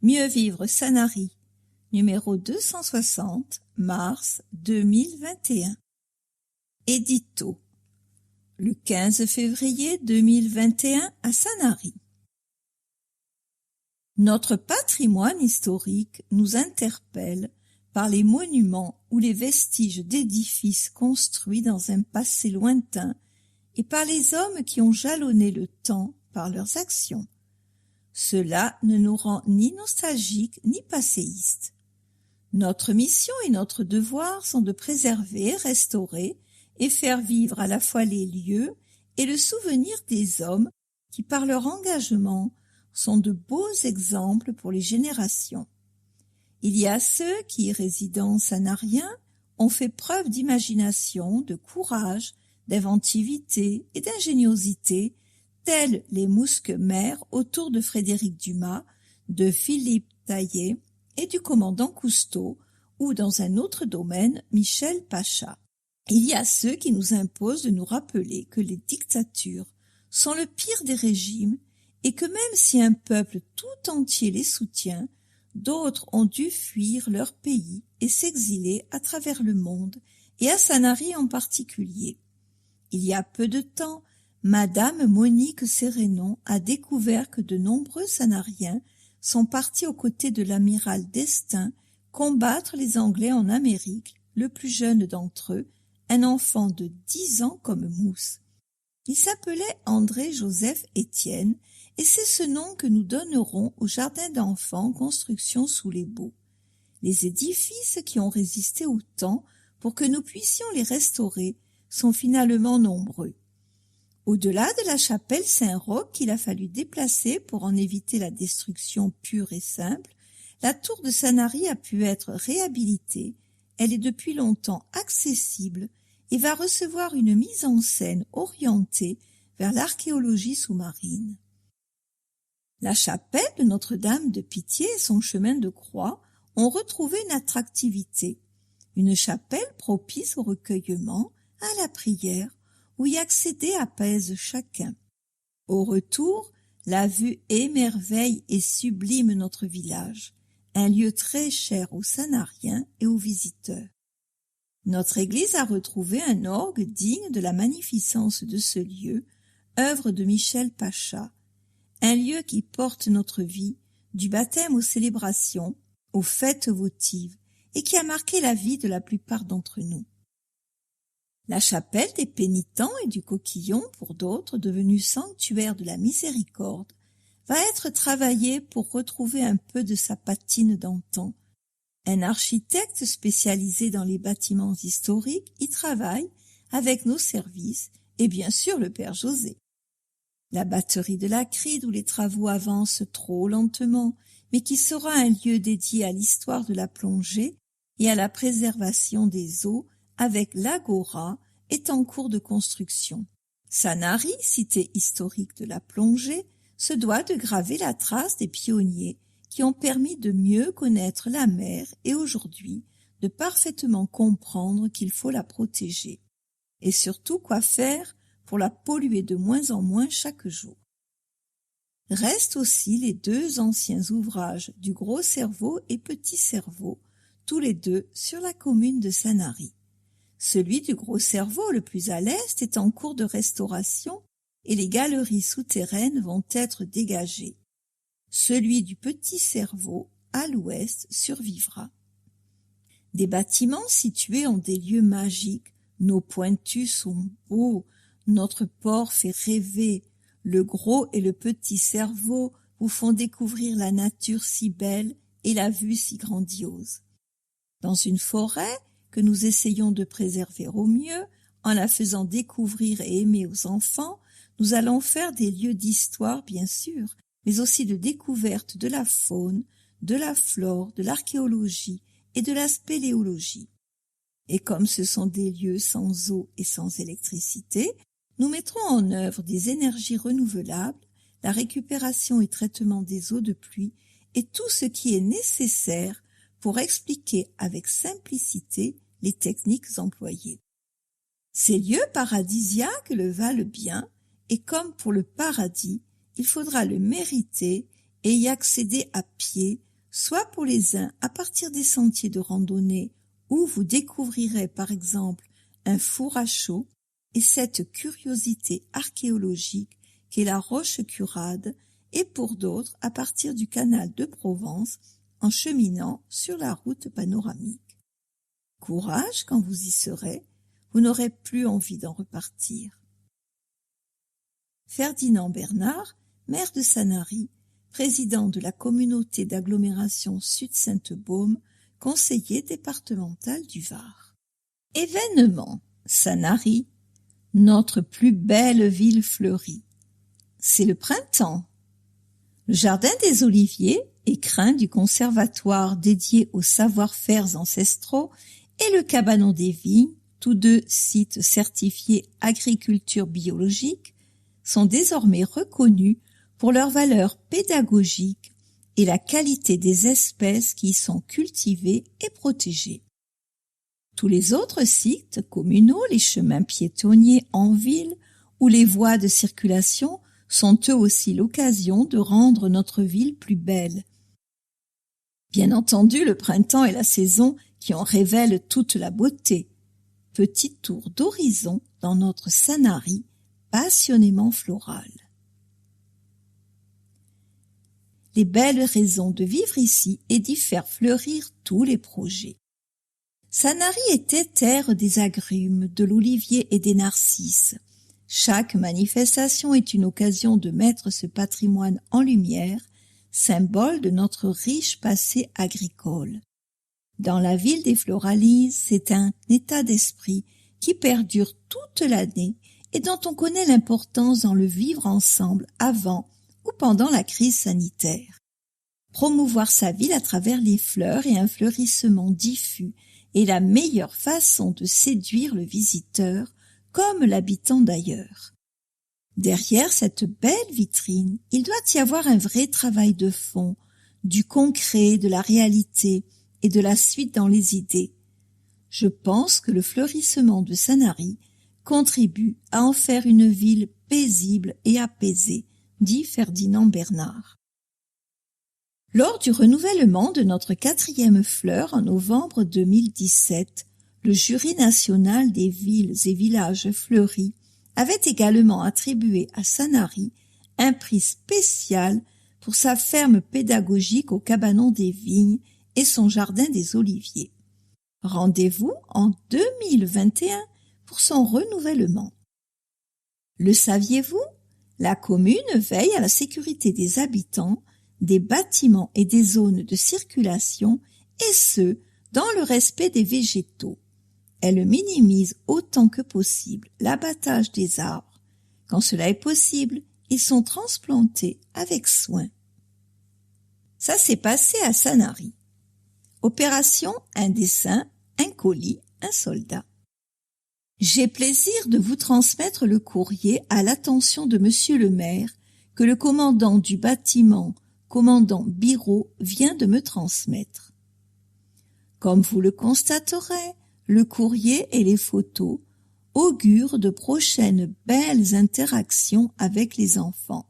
Mieux vivre Sanary, numéro 260, mars 2021. Édito. Le 15 février 2021 à Sanary. Notre patrimoine historique nous interpelle par les monuments ou les vestiges d'édifices construits dans un passé lointain et par les hommes qui ont jalonné le temps par leurs actions. Cela ne nous rend ni nostalgiques ni passéistes. Notre mission et notre devoir sont de préserver, restaurer et faire vivre à la fois les lieux et le souvenir des hommes qui, par leur engagement, sont de beaux exemples pour les générations. Il y a ceux qui, résidant sanariens, ont fait preuve d'imagination, de courage, d'inventivité et d'ingéniosité, tels les mousquetaires autour de Frédéric Dumas, de Philippe Taillet et du commandant Cousteau, ou dans un autre domaine, Michel Pacha. Il y a ceux qui nous imposent de nous rappeler que les dictatures sont le pire des régimes et que même si un peuple tout entier les soutient, d'autres ont dû fuir leur pays et s'exiler à travers le monde, et à Sanary en particulier. Il y a peu de temps, Madame Monique Sérénon a découvert que de nombreux Sanariens sont partis aux côtés de l'amiral d'Estaing combattre les Anglais en Amérique, le plus jeune d'entre eux, un enfant de 10 ans comme Mousse. Il s'appelait André-Joseph Étienne, et c'est ce nom que nous donnerons au jardin d'enfants construction sous les baux. Les édifices qui ont résisté au temps pour que nous puissions les restaurer sont finalement nombreux. Au-delà de la chapelle Saint-Roch qu'il a fallu déplacer pour en éviter la destruction pure et simple, la tour de Sanary a pu être réhabilitée. Elle est depuis longtemps accessible et va recevoir une mise en scène orientée vers l'archéologie sous-marine. La chapelle de Notre-Dame de Pitié et son chemin de croix ont retrouvé une attractivité, une chapelle propice au recueillement, à la prière, où y accéder apaise chacun. Au retour, la vue émerveille et sublime notre village, un lieu très cher aux Sanariens et aux visiteurs. Notre église a retrouvé un orgue digne de la magnificence de ce lieu, œuvre de Michel Pacha, un lieu qui porte notre vie, du baptême aux célébrations, aux fêtes votives, et qui a marqué la vie de la plupart d'entre nous. La chapelle des Pénitents et du Coquillon, pour d'autres, devenue sanctuaire de la miséricorde, va être travaillée pour retrouver un peu de sa patine d'antan. Un architecte spécialisé dans les bâtiments historiques y travaille avec nos services et bien sûr le père José. La batterie de la Cride où les travaux avancent trop lentement, mais qui sera un lieu dédié à l'histoire de la plongée et à la préservation des eaux, avec l'Agora, est en cours de construction. Sanary, cité historique de la plongée, se doit de graver la trace des pionniers qui ont permis de mieux connaître la mer et aujourd'hui de parfaitement comprendre qu'il faut la protéger. Et surtout quoi faire pour la polluer de moins en moins chaque jour. Restent aussi les deux anciens ouvrages du Gros Cerveau et Petit Cerveau, tous les deux sur la commune de Sanary. Celui du Gros Cerveau, le plus à l'est, est en cours de restauration et les galeries souterraines vont être dégagées. Celui du Petit Cerveau, à l'ouest, survivra. Des bâtiments situés en des lieux magiques, nos pointus sont beaux, notre port fait rêver, le Gros et le Petit Cerveau vous font découvrir la nature si belle et la vue si grandiose. Dans une forêt que nous essayons de préserver au mieux, en la faisant découvrir et aimer aux enfants, nous allons faire des lieux d'histoire bien sûr, mais aussi de découverte de la faune, de la flore, de l'archéologie et de la spéléologie. Et comme ce sont des lieux sans eau et sans électricité, nous mettrons en œuvre des énergies renouvelables, la récupération et traitement des eaux de pluie et tout ce qui est nécessaire pour expliquer avec simplicité les techniques employées. Ces lieux paradisiaques le valent bien, et comme pour le paradis, il faudra le mériter et y accéder à pied, soit pour les uns à partir des sentiers de randonnée où vous découvrirez par exemple un four à chaux et cette curiosité archéologique qu'est la Roche-Curade, et pour d'autres à partir du canal de Provence en cheminant sur la route panoramique. Courage quand vous y serez, vous n'aurez plus envie d'en repartir. Ferdinand Bernard, maire de Sanary, président de la communauté d'agglomération Sud-Sainte-Baume, conseiller départemental du Var. Événement, Sanary, notre plus belle ville fleurie. C'est le printemps. Le jardin des Oliviers, écrin du conservatoire dédié aux savoir-faire ancestraux, et le cabanon des Vignes, tous deux sites certifiés agriculture biologique, sont désormais reconnus pour leur valeur pédagogique et la qualité des espèces qui y sont cultivées et protégées. Tous les autres sites communaux, les chemins piétonniers en ville ou les voies de circulation sont eux aussi l'occasion de rendre notre ville plus belle. Bien entendu, le printemps est la saison qui en révèle toute la beauté. Petit tour d'horizon dans notre Sanary passionnément floral. Les belles raisons de vivre ici et d'y faire fleurir tous les projets. Sanary était terre des agrumes, de l'olivier et des narcisses. Chaque manifestation est une occasion de mettre ce patrimoine en lumière, symbole de notre riche passé agricole. Dans la ville des Floralises, c'est un état d'esprit qui perdure toute l'année et dont on connaît l'importance dans le vivre ensemble avant ou pendant la crise sanitaire. Promouvoir sa ville à travers les fleurs et un fleurissement diffus est la meilleure façon de séduire le visiteur comme l'habitant d'ailleurs. Derrière cette belle vitrine, il doit y avoir un vrai travail de fond, du concret, de la réalité et de la suite dans les idées. Je pense que le fleurissement de Sanary contribue à en faire une ville paisible et apaisée, dit Ferdinand Bernard. Lors du renouvellement de notre 4e fleur en novembre 2017, le jury national des villes et villages fleuris avait également attribué à Sanary un prix spécial pour sa ferme pédagogique au cabanon des Vignes et son jardin des Oliviers. Rendez-vous en 2021 pour son renouvellement. Le saviez-vous? La commune veille à la sécurité des habitants, des bâtiments et des zones de circulation, et ce, dans le respect des végétaux. Elle minimise autant que possible l'abattage des arbres. Quand cela est possible, ils sont transplantés avec soin. Ça s'est passé à Sanary. Opération un dessin, un colis, un soldat. J'ai plaisir de vous transmettre le courrier à l'attention de Monsieur le maire que le commandant du bâtiment, commandant Biraud, vient de me transmettre. Comme vous le constaterez, le courrier et les photos augurent de prochaines belles interactions avec les enfants.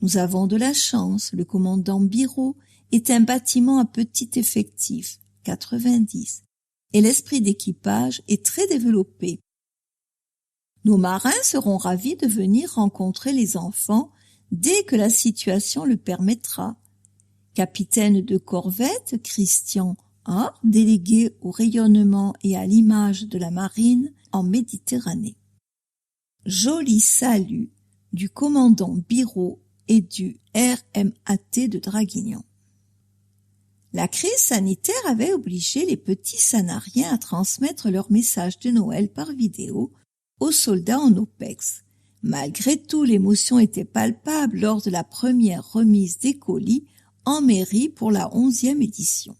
Nous avons de la chance, le commandant Biraud est un bâtiment à petit effectif, 90, et l'esprit d'équipage est très développé. Nos marins seront ravis de venir rencontrer les enfants dès que la situation le permettra. Capitaine de corvette, Christian A, délégué au rayonnement et à l'image de la marine en Méditerranée. Joli salut du commandant Biraud et du RMAT de Draguignan. La crise sanitaire avait obligé les petits Sanariens à transmettre leur message de Noël par vidéo aux soldats en OPEX. Malgré tout, l'émotion était palpable lors de la première remise des colis en mairie pour la 11e édition.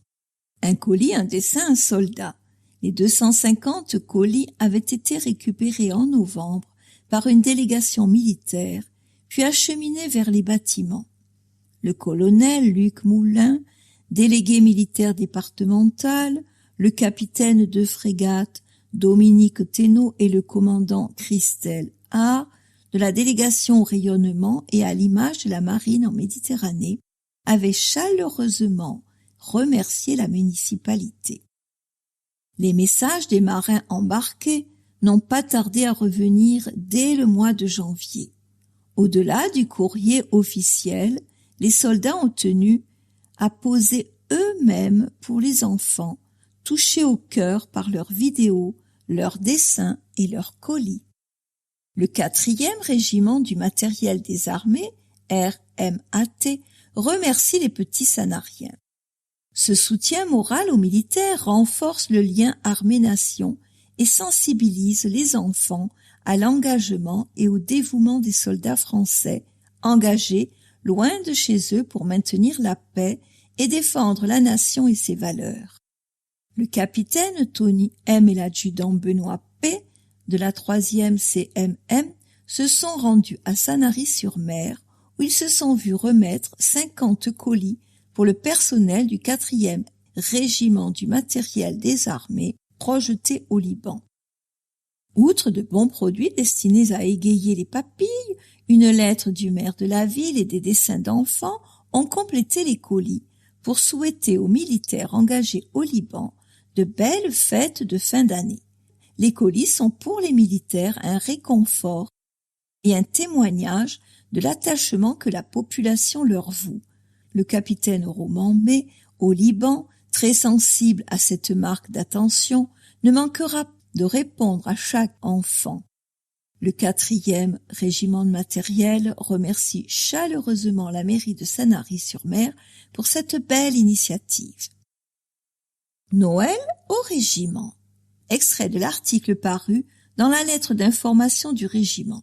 Un colis, un dessin, un soldat. Les 250 colis avaient été récupérés en novembre par une délégation militaire, puis acheminés vers les bâtiments. Le colonel Luc Moulin, délégué militaire départemental, le capitaine de frégate Dominique Thénault et le commandant Christelle A, de la délégation au rayonnement et à l'image de la marine en Méditerranée, avaient chaleureusement remercier la municipalité. Les messages des marins embarqués n'ont pas tardé à revenir dès le mois de janvier. Au-delà du courrier officiel, les soldats ont tenu à poser eux-mêmes pour les enfants, touchés au cœur par leurs vidéos, leurs dessins et leurs colis. Le 4e régiment du matériel des armées, RMAT, remercie les petits Sanariens. Ce soutien moral aux militaires renforce le lien armée-nation et sensibilise les enfants à l'engagement et au dévouement des soldats français, engagés loin de chez eux pour maintenir la paix et défendre la nation et ses valeurs. Le capitaine Tony M et l'adjudant Benoît P de la 3e CMM se sont rendus à Sanary-sur-Mer où ils se sont vus remettre 50 colis pour le personnel du 4e régiment du matériel des armées projeté au Liban. Outre de bons produits destinés à égayer les papilles, une lettre du maire de la ville et des dessins d'enfants ont complété les colis pour souhaiter aux militaires engagés au Liban de belles fêtes de fin d'année. Les colis sont pour les militaires un réconfort et un témoignage de l'attachement que la population leur voue. Le capitaine Roman B, au Liban, très sensible à cette marque d'attention, ne manquera de répondre à chaque enfant. Le 4e régiment de matériel remercie chaleureusement la mairie de Sanary-sur-Mer pour cette belle initiative. Noël au régiment. Extrait de l'article paru dans la lettre d'information du régiment.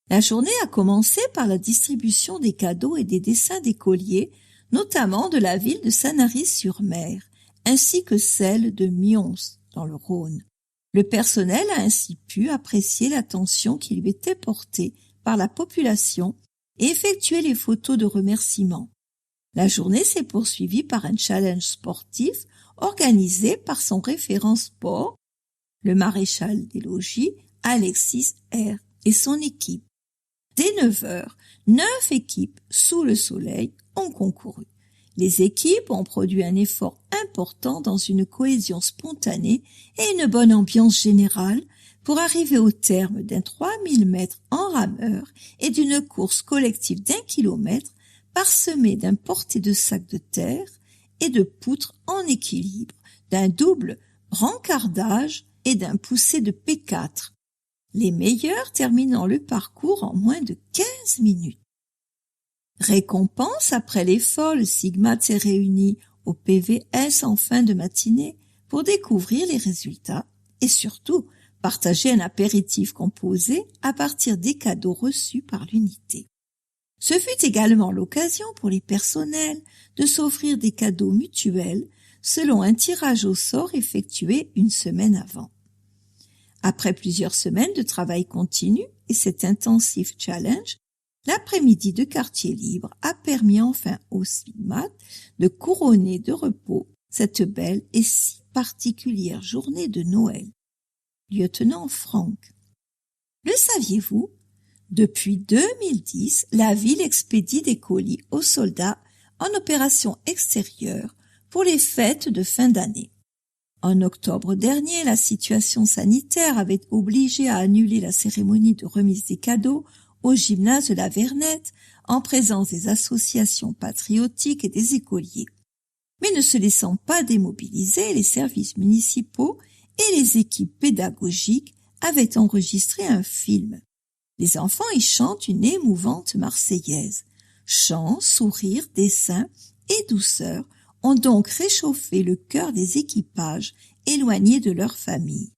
La journée a commencé par la distribution des cadeaux et des dessins d'écoliers, notamment de la ville de Sanary-sur-Mer, ainsi que celle de Mions, dans le Rhône. Le personnel a ainsi pu apprécier l'attention qui lui était portée par la population et effectuer les photos de remerciement. La journée s'est poursuivie par un challenge sportif organisé par son référent sport, le maréchal des logis, Alexis R. et son équipe. Dès 9 heures, 9 équipes sous le soleil ont concouru. Les équipes ont produit un effort important dans une cohésion spontanée et une bonne ambiance générale pour arriver au terme d'un 3000 mètres en rameur et d'une course collective d'1 kilomètre parsemée d'un porté de sacs de terre et de poutres en équilibre, d'un double brancardage et d'un poussé de P4. Les meilleurs terminant le parcours en moins de 15 minutes. Récompense après l'effort, le Sigmat s'est réuni au PVS en fin de matinée pour découvrir les résultats et surtout partager un apéritif composé à partir des cadeaux reçus par l'unité. Ce fut également l'occasion pour les personnels de s'offrir des cadeaux mutuels selon un tirage au sort effectué une semaine avant. Après plusieurs semaines de travail continu et cet intensif challenge, l'après-midi de quartier libre a permis enfin au Sigmat de couronner de repos cette belle et si particulière journée de Noël. Lieutenant Franck. Le saviez-vous? Depuis 2010, la ville expédie des colis aux soldats en opération extérieure pour les fêtes de fin d'année. En octobre dernier, la situation sanitaire avait obligé à annuler la cérémonie de remise des cadeaux au gymnase de la Vernette en présence des associations patriotiques et des écoliers. Mais ne se laissant pas démobiliser, les services municipaux et les équipes pédagogiques avaient enregistré un film. Les enfants y chantent une émouvante marseillaise. Chants, sourires, dessins et douceur ont donc réchauffé le cœur des équipages éloignés de leur famille.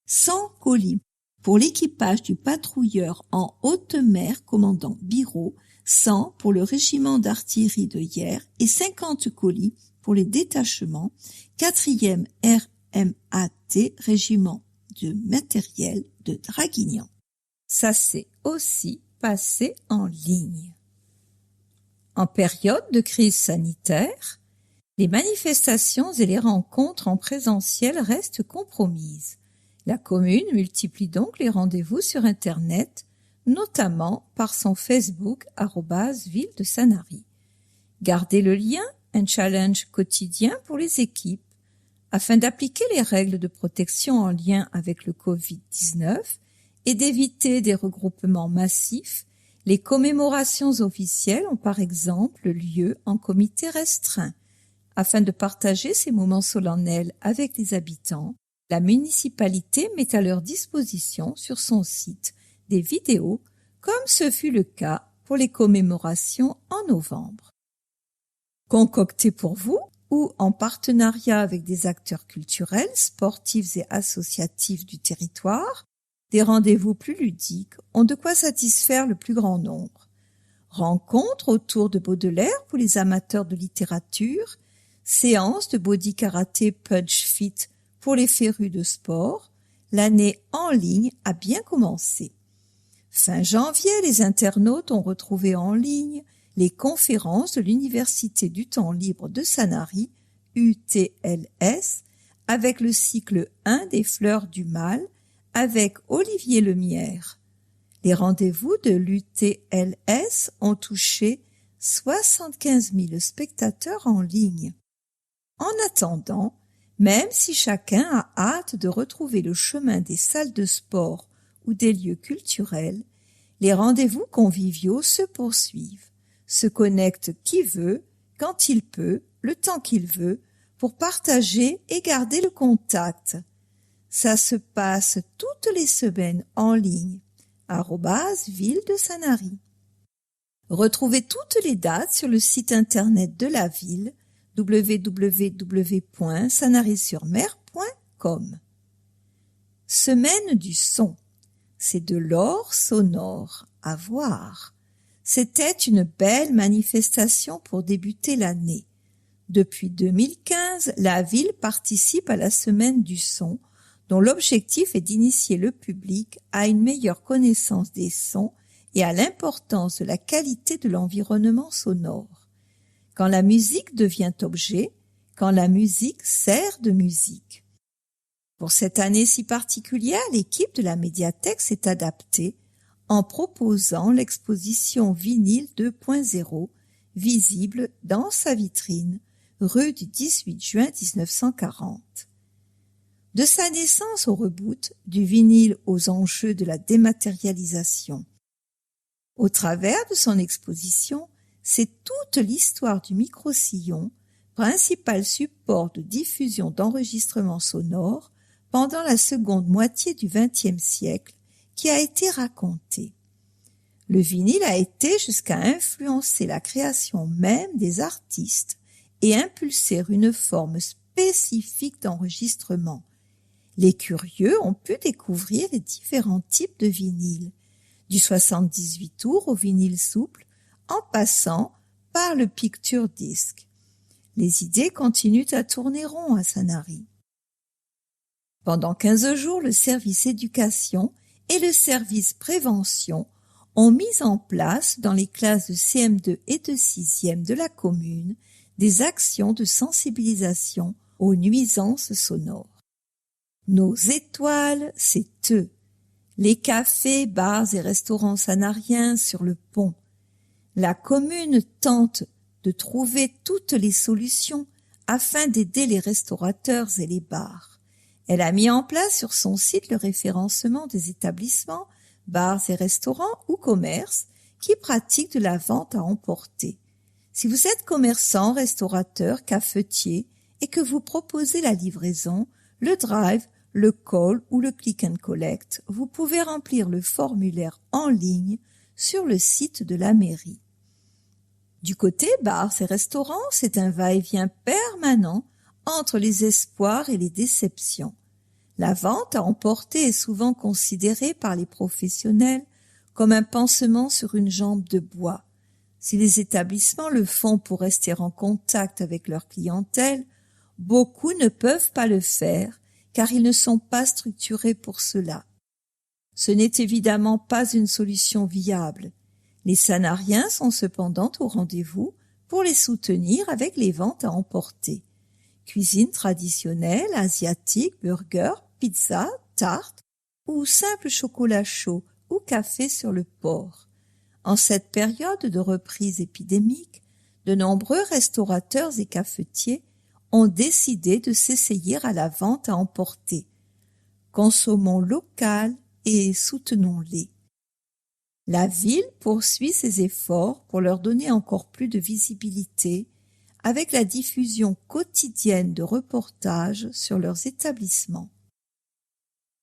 100 colis pour l'équipage du patrouilleur en haute mer commandant Biraud, 100 pour le régiment d'artillerie de Hyères et 50 colis pour les détachements 4e RMAT régiment de matériel de Draguignan. Ça s'est aussi passé en ligne. En période de crise sanitaire, les manifestations et les rencontres en présentiel restent compromises. La commune multiplie donc les rendez-vous sur Internet, notamment par son Facebook @Ville de Sanary. Gardez le lien un challenge quotidien pour les équipes afin d'appliquer les règles de protection en lien avec le Covid-19 et d'éviter des regroupements massifs. Les commémorations officielles ont par exemple lieu en comité restreint. Afin de partager ces moments solennels avec les habitants, la municipalité met à leur disposition sur son site des vidéos, comme ce fut le cas pour les commémorations en novembre. Concocté pour vous ou en partenariat avec des acteurs culturels, sportifs et associatifs du territoire, des rendez-vous plus ludiques ont de quoi satisfaire le plus grand nombre. Rencontres autour de Baudelaire pour les amateurs de littérature, séances de body karaté punch fit pour les férus de sport, l'année en ligne a bien commencé. Fin janvier, les internautes ont retrouvé en ligne les conférences de l'Université du temps libre de Sanary, UTLS, avec le cycle 1 des Fleurs du Mal, avec Olivier Lemierre. Les rendez-vous de l'UTLS ont touché 75 000 spectateurs en ligne. En attendant, même si chacun a hâte de retrouver le chemin des salles de sport ou des lieux culturels, les rendez-vous conviviaux se poursuivent. Se connecte qui veut, quand il peut, le temps qu'il veut, pour partager et garder le contact. Ça se passe toutes les semaines en ligne, @ville de Sanary. Retrouvez toutes les dates sur le site internet de la ville, www.sanary-sur-mer.com. Semaine du son. C'est de l'or sonore à voir. C'était une belle manifestation pour débuter l'année. Depuis 2015, la ville participe à la Semaine du son, dont l'objectif est d'initier le public à une meilleure connaissance des sons et à l'importance de la qualité de l'environnement sonore. Quand la musique devient objet, quand la musique sert de musique. Pour cette année si particulière, l'équipe de la médiathèque s'est adaptée en proposant l'exposition Vinyle 2.0, visible dans sa vitrine, rue du 18 juin 1940. De sa naissance au reboot, du vinyle aux enjeux de la dématérialisation. Au travers de son exposition, c'est toute l'histoire du micro-sillon, principal support de diffusion d'enregistrements sonores pendant la seconde moitié du XXe siècle, qui a été racontée. Le vinyle a été jusqu'à influencer la création même des artistes et impulser une forme spécifique d'enregistrement. Les curieux ont pu découvrir les différents types de vinyle, du 78 tours au vinyle souple, en passant par le picture disc. Les idées continuent à tourner rond à Sanary. Pendant 15 jours, le service éducation et le service prévention ont mis en place dans les classes de CM2 et de 6e de la commune des actions de sensibilisation aux nuisances sonores. Nos étoiles, c'est eux. Les cafés, bars et restaurants sanariens sur le pont. La commune tente de trouver toutes les solutions afin d'aider les restaurateurs et les bars. Elle a mis en place sur son site le référencement des établissements, bars et restaurants ou commerces qui pratiquent de la vente à emporter. Si vous êtes commerçant, restaurateur, cafetier et que vous proposez la livraison, le drive, le call ou le click and collect, vous pouvez remplir le formulaire en ligne sur le site de la mairie. Du côté bars et restaurants, c'est un va-et-vient permanent entre les espoirs et les déceptions. La vente à emporter est souvent considérée par les professionnels comme un pansement sur une jambe de bois. Si les établissements le font pour rester en contact avec leur clientèle, beaucoup ne peuvent pas le faire car ils ne sont pas structurés pour cela. Ce n'est évidemment pas une solution viable. Les Sanariens sont cependant au rendez-vous pour les soutenir avec les ventes à emporter. Cuisine traditionnelle, asiatique, burger, pizza, tarte ou simple chocolat chaud ou café sur le port. En cette période de reprise épidémique, de nombreux restaurateurs et cafetiers ont décidé de s'essayer à la vente à emporter. Consommons local et soutenons-les. La ville poursuit ses efforts pour leur donner encore plus de visibilité avec la diffusion quotidienne de reportages sur leurs établissements.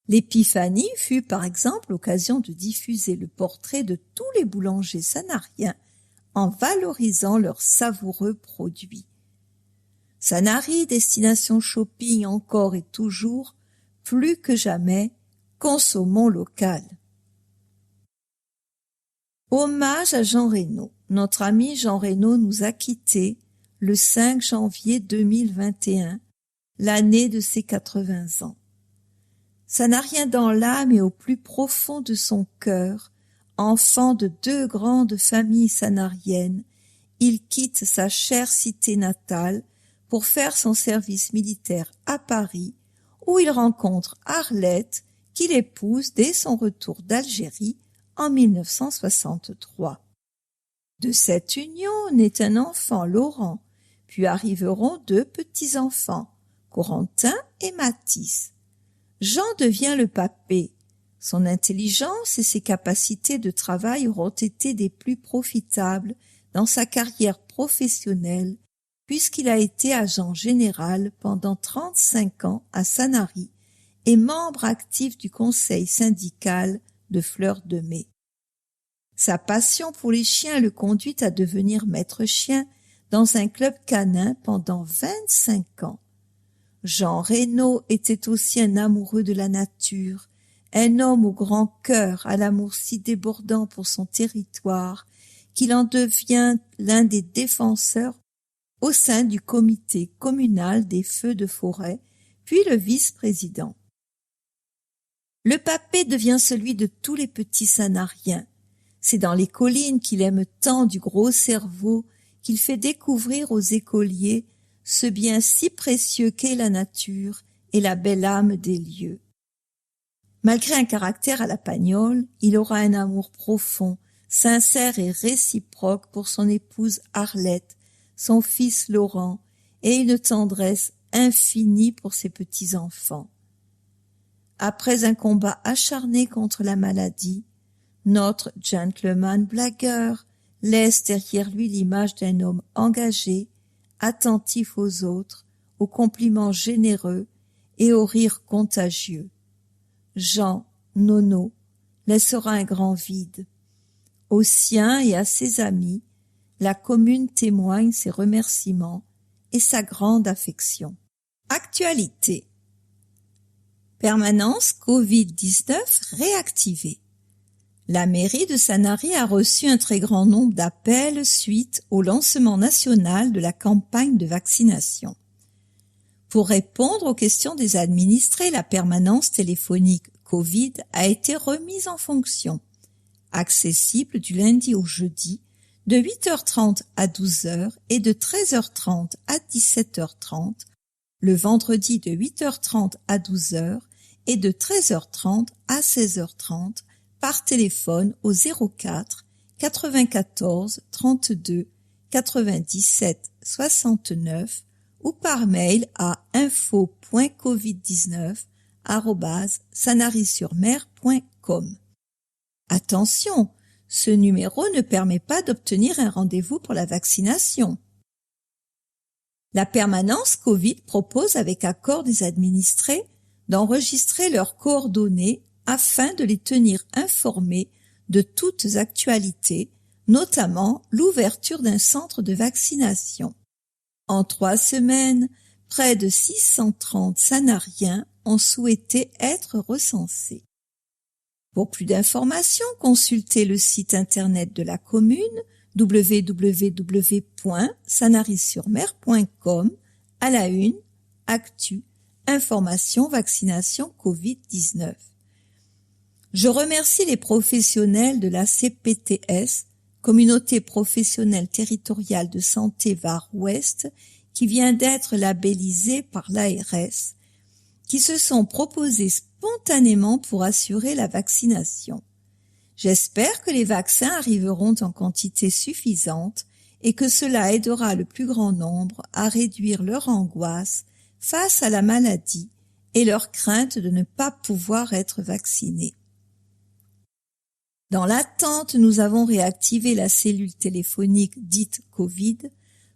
L'épiphanie fut par exemple l'occasion de diffuser le portrait de tous les boulangers sanariens en valorisant leurs savoureux produits. Sanary, destination shopping encore et toujours, plus que jamais, consommons local. Hommage à Jean Reynaud. Notre ami Jean Reynaud nous a quittés le 5 janvier 2021, l'année de ses 80 ans. Sanarien dans l'âme et au plus profond de son cœur, enfant de 2 grandes familles sanariennes, il quitte sa chère cité natale pour faire son service militaire à Paris, où il rencontre Arlette, qu'il épouse dès son retour d'Algérie en 1963. De cette union naît un enfant, Laurent, puis arriveront 2 petits-enfants, Corentin et Mathis. Jean devient le papé. Son intelligence et ses capacités de travail auront été des plus profitables dans sa carrière professionnelle, puisqu'il a été agent général pendant 35 ans à Sanary et membre actif du conseil syndical de Fleur de Mai. Sa passion pour les chiens le conduit à devenir maître chien dans un club canin pendant 25 ans. Jean Reynaud était aussi un amoureux de la nature, un homme au grand cœur, à l'amour si débordant pour son territoire qu'il en devient l'un des défenseurs au sein du comité communal des feux de forêt, puis le vice-président. Le papé devient celui de tous les petits sanariens. C'est dans les collines qu'il aime tant du gros cerveau qu'il fait découvrir aux écoliers ce bien si précieux qu'est la nature et la belle âme des lieux. Malgré un caractère à la Pagnol, il aura un amour profond, sincère et réciproque pour son épouse Arlette, son fils Laurent, et une tendresse infinie pour ses petits-enfants. Après un combat acharné contre la maladie, notre gentleman blagueur laisse derrière lui l'image d'un homme engagé, attentif aux autres, aux compliments généreux et aux rires contagieux. Jean, Nono, laissera un grand vide. Aux siens et à ses amis, la commune témoigne ses remerciements et sa grande affection. Actualité. Permanence Covid-19 réactivée. La mairie de Sanary a reçu un très grand nombre d'appels suite au lancement national de la campagne de vaccination. Pour répondre aux questions des administrés, la permanence téléphonique Covid a été remise en fonction, accessible du lundi au jeudi de 8h30 à 12h et de 13h30 à 17h30, le vendredi de 8h30 à 12h et de 13h30 à 16h30 par téléphone au 04 94 32 97 69 ou par mail à info.covid19@sanary-sur-mer.com. Attention, ce numéro ne permet pas d'obtenir un rendez-vous pour la vaccination. La permanence Covid propose, avec accord des administrés, d'enregistrer leurs coordonnées afin de les tenir informés de toutes actualités, notamment l'ouverture d'un centre de vaccination. En 3 semaines, près de 630 sanariens ont souhaité être recensés. Pour plus d'informations, consultez le site internet de la commune www.sanary-sur-mer.com à la une, actu, information, vaccination Covid-19. Je remercie les professionnels de la CPTS, Communauté professionnelle territoriale de santé Var Ouest, qui vient d'être labellisée par l'ARS, qui se sont proposés spontanément pour assurer la vaccination. J'espère que les vaccins arriveront en quantité suffisante et que cela aidera le plus grand nombre à réduire leur angoisse face à la maladie et leur crainte de ne pas pouvoir être vaccinés. Dans l'attente, nous avons réactivé la cellule téléphonique dite Covid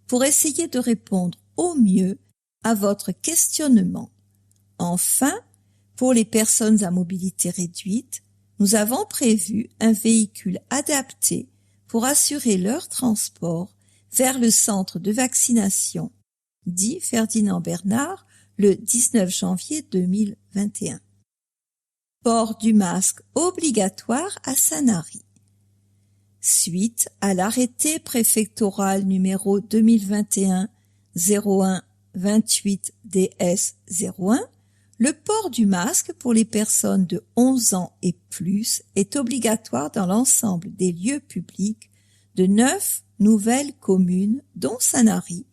pour essayer de répondre au mieux à votre questionnement. Enfin, pour les personnes à mobilité réduite, nous avons prévu un véhicule adapté pour assurer leur transport vers le centre de vaccination, dit Ferdinand Bernard le 19 janvier 2021. Port du masque obligatoire à Sanary. Suite à l'arrêté préfectoral numéro 2021-01-28-DS-01, le port du masque pour les personnes de 11 ans et plus est obligatoire dans l'ensemble des lieux publics de 9 nouvelles communes, dont Sanary,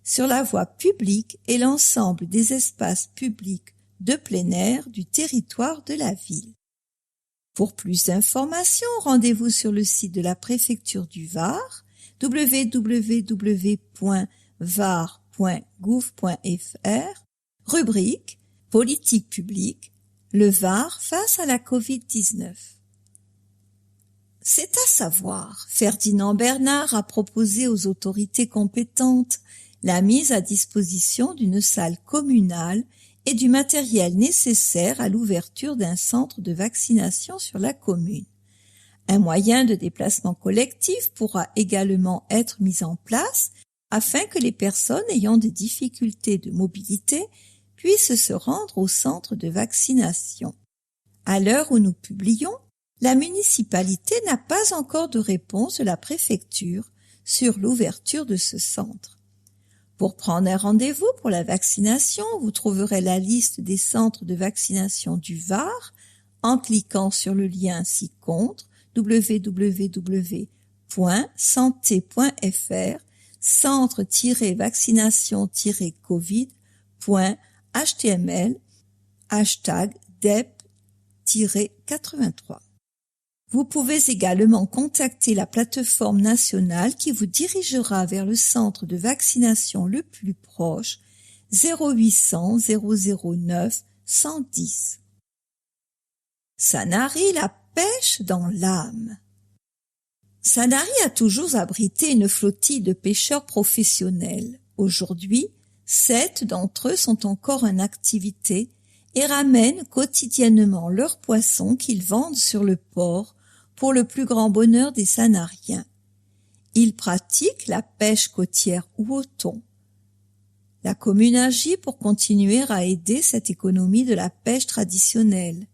sur la voie publique et l'ensemble des espaces publics de plein air du territoire de la ville. Pour plus d'informations, rendez-vous sur le site de la préfecture du Var, www.var.gouv.fr, rubrique Politique publique, le Var face à la Covid-19. C'est à savoir, Ferdinand Bernard a proposé aux autorités compétentes la mise à disposition d'une salle communale et du matériel nécessaire à l'ouverture d'un centre de vaccination sur la commune. Un moyen de déplacement collectif pourra également être mis en place afin que les personnes ayant des difficultés de mobilité puissent se rendre au centre de vaccination. À l'heure où nous publions, la municipalité n'a pas encore de réponse de la préfecture sur l'ouverture de ce centre. Pour prendre un rendez-vous pour la vaccination, vous trouverez la liste des centres de vaccination du Var en cliquant sur le lien ci-contre www.santé.fr centre-vaccination-covid.html #DEP-83. Vous pouvez également contacter la plateforme nationale qui vous dirigera vers le centre de vaccination le plus proche 0800 009 110. Sanary, la pêche dans l'âme. Sanary a toujours abrité une flottille de pêcheurs professionnels. Aujourd'hui, 7 d'entre eux sont encore en activité et ramènent quotidiennement leurs poissons qu'ils vendent sur le port pour le plus grand bonheur des Sanariens. Ils pratiquent la pêche côtière ou au thon. La commune agit pour continuer à aider cette économie de la pêche traditionnelle.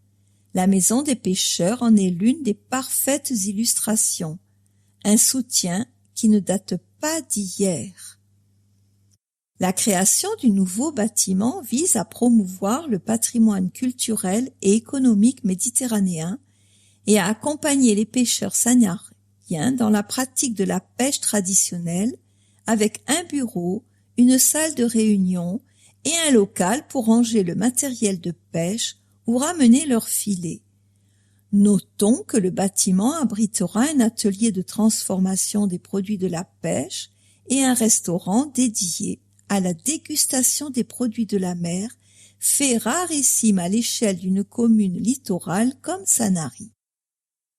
La maison des pêcheurs en est l'une des parfaites illustrations, un soutien qui ne date pas d'hier. La création du nouveau bâtiment vise à promouvoir le patrimoine culturel et économique méditerranéen et à accompagner les pêcheurs sanariens dans la pratique de la pêche traditionnelle avec un bureau, une salle de réunion et un local pour ranger le matériel de pêche ou ramener leurs filets. Notons que le bâtiment abritera un atelier de transformation des produits de la pêche et un restaurant dédié à la dégustation des produits de la mer, fait rarissime à l'échelle d'une commune littorale comme Sanary.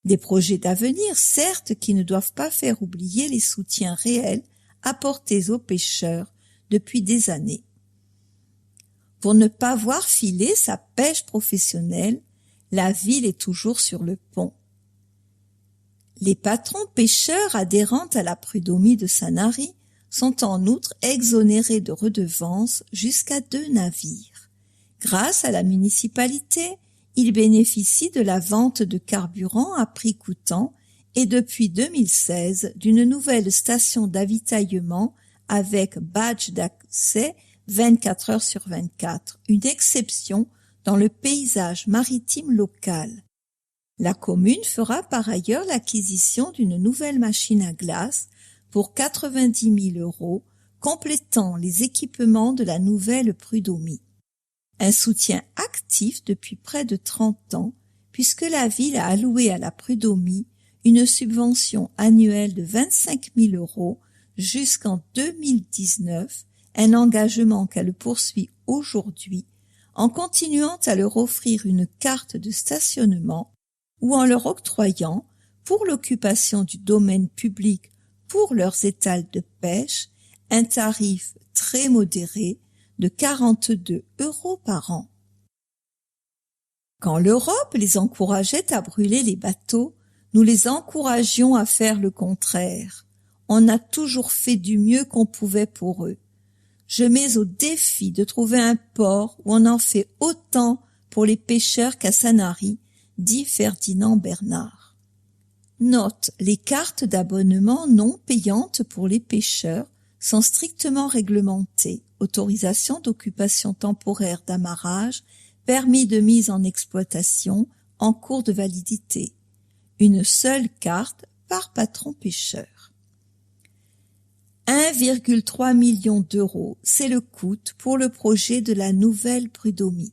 Des projets d'avenir, certes, qui ne doivent pas faire oublier les soutiens réels apportés aux pêcheurs depuis des années. Pour ne pas voir filer sa pêche professionnelle, la ville est toujours sur le pont. Les patrons pêcheurs adhérents à la prud'homie de Sanary sont en outre exonérés de redevances jusqu'à 2 navires. Grâce à la municipalité, ils bénéficient de la vente de carburant à prix coûtant et depuis 2016 d'une nouvelle station d'avitaillement avec badge d'accès 24 heures sur 24, une exception dans le paysage maritime local. La commune fera par ailleurs l'acquisition d'une nouvelle machine à glace pour 90 000 €, complétant les équipements de la nouvelle prud'homie. Un soutien actif depuis près de 30 ans, puisque la ville a alloué à la prud'homie une subvention annuelle de 25 000 € jusqu'en 2019, un engagement qu'elle poursuit aujourd'hui en continuant à leur offrir une carte de stationnement ou en leur octroyant, pour l'occupation du domaine public pour leurs étals de pêche, un tarif très modéré de 42 € par an. Quand l'Europe les encourageait à brûler les bateaux, nous les encouragions à faire le contraire. On a toujours fait du mieux qu'on pouvait pour eux. Je mets au défi de trouver un port où on en fait autant pour les pêcheurs qu'à Sanary, dit Ferdinand Bernard. Note, les cartes d'abonnement non payantes pour les pêcheurs sont strictement réglementées. Autorisation d'occupation temporaire d'amarrage, permis de mise en exploitation, en cours de validité. Une seule carte par patron pêcheur. 1,3 million d'euros, c'est le coût pour le projet de la nouvelle prud'homie.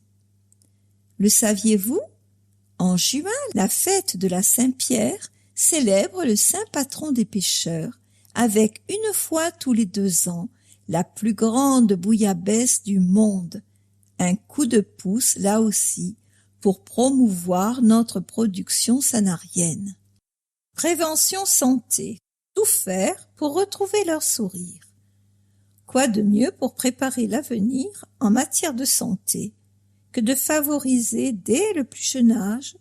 Le saviez-vous? En juin, la fête de la Saint-Pierre célèbre le saint patron des pêcheurs, avec une fois tous les 2 ans, la plus grande bouillabaisse du monde. Un coup de pouce, là aussi, pour promouvoir notre production sanarienne. Prévention santé. Tout faire pour retrouver leur sourire. Quoi de mieux pour préparer l'avenir en matière de santé que de favoriser dès le plus jeune âge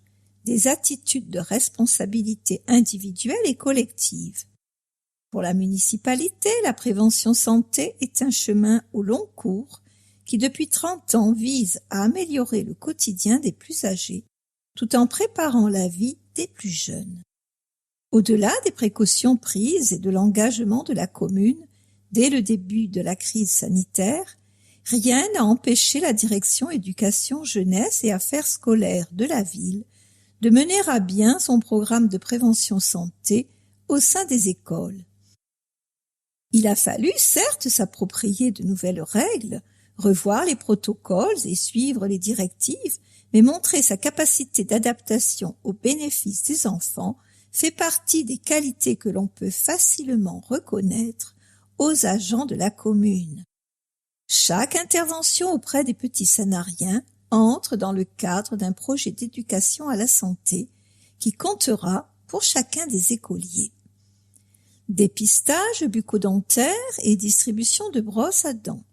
des attitudes de responsabilité individuelle et collective. Pour la municipalité, la prévention santé est un chemin au long cours qui depuis 30 ans vise à améliorer le quotidien des plus âgés tout en préparant la vie des plus jeunes. Au-delà des précautions prises et de l'engagement de la commune dès le début de la crise sanitaire, rien n'a empêché la direction éducation, jeunesse et affaires scolaires de la ville de mener à bien son programme de prévention santé au sein des écoles. Il a fallu certes s'approprier de nouvelles règles, revoir les protocoles et suivre les directives, mais montrer sa capacité d'adaptation aux bénéfices des enfants fait partie des qualités que l'on peut facilement reconnaître aux agents de la commune. Chaque intervention auprès des petits sanariens entre dans le cadre d'un projet d'éducation à la santé qui comptera pour chacun des écoliers. Dépistage bucco-dentaire et distribution de brosses à dents.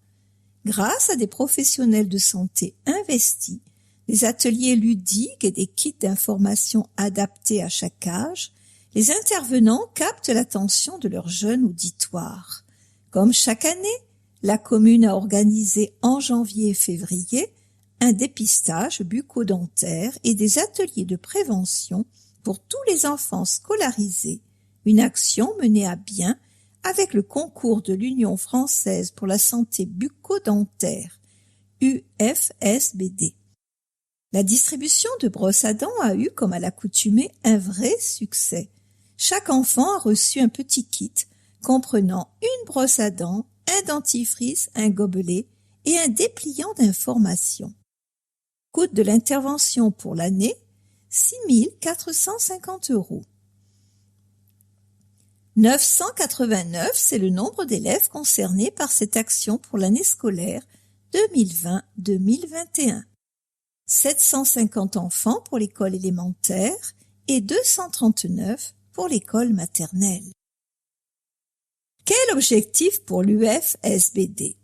Grâce à des professionnels de santé investis, des ateliers ludiques et des kits d'information adaptés à chaque âge, les intervenants captent l'attention de leur jeune auditoire. Comme chaque année, la commune a organisé en janvier et février un dépistage bucco-dentaire et des ateliers de prévention pour tous les enfants scolarisés, une action menée à bien avec le concours de l'Union française pour la santé bucco-dentaire, UFSBD. La distribution de brosses à dents a eu, comme à l'accoutumée, un vrai succès. Chaque enfant a reçu un petit kit comprenant une brosse à dents, un dentifrice, un gobelet et un dépliant d'informations. Coût de l'intervention pour l'année, 6 450 €. 989, c'est le nombre d'élèves concernés par cette action pour l'année scolaire 2020-2021. 750 enfants pour l'école élémentaire et 239 pour l'école maternelle. Quel objectif pour l'UFSBD?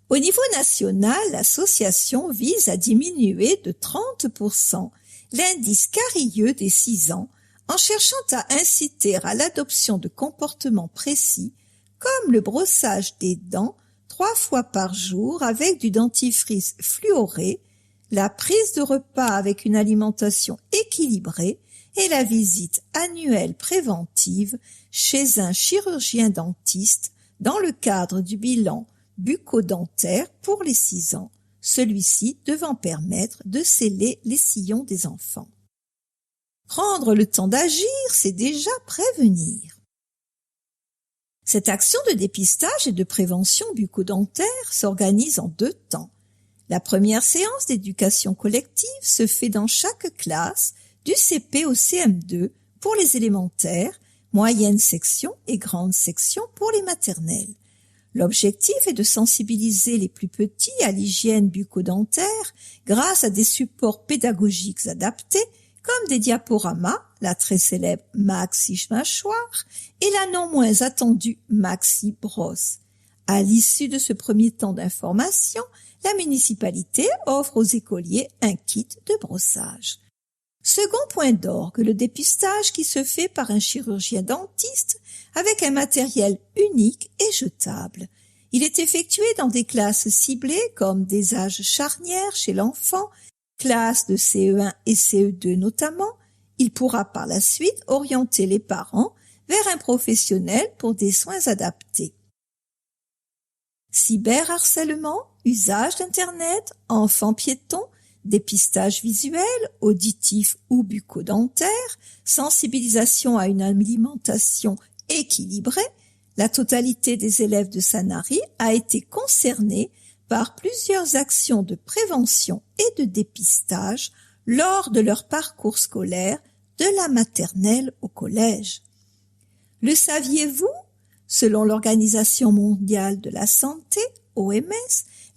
Au niveau national, l'association vise à diminuer de 30% l'indice carilleux des 6 ans en cherchant à inciter à l'adoption de comportements précis comme le brossage des dents 3 fois par jour avec du dentifrice fluoré, la prise de repas avec une alimentation équilibrée et la visite annuelle préventive chez un chirurgien dentiste dans le cadre du bilan bucco-dentaire pour les 6 ans, celui-ci devant permettre de sceller les sillons des enfants. Prendre le temps d'agir, c'est déjà prévenir. Cette action de dépistage et de prévention bucco-dentaire s'organise en 2 temps. La première séance d'éducation collective se fait dans chaque classe du CP au CM2 pour les élémentaires, moyenne section et grande section pour les maternelles. L'objectif est de sensibiliser les plus petits à l'hygiène bucco-dentaire grâce à des supports pédagogiques adaptés comme des diaporamas, la très célèbre Maxi Mâchoire et la non moins attendue Maxi Brosse. À l'issue de ce premier temps d'information, la municipalité offre aux écoliers un kit de brossage. Second point d'orgue, le dépistage qui se fait par un chirurgien dentiste avec un matériel unique et jetable. Il est effectué dans des classes ciblées comme des âges charnières chez l'enfant, classes de CE1 et CE2 notamment. Il pourra par la suite orienter les parents vers un professionnel pour des soins adaptés. Cyberharcèlement, usage d'Internet, enfants piétons, dépistage visuel, auditif ou bucco-dentaire, sensibilisation à une alimentation équilibrée, la totalité des élèves de Sanary a été concernée par plusieurs actions de prévention et de dépistage lors de leur parcours scolaire de la maternelle au collège. Le saviez-vous? Selon l'Organisation mondiale de la santé, OMS,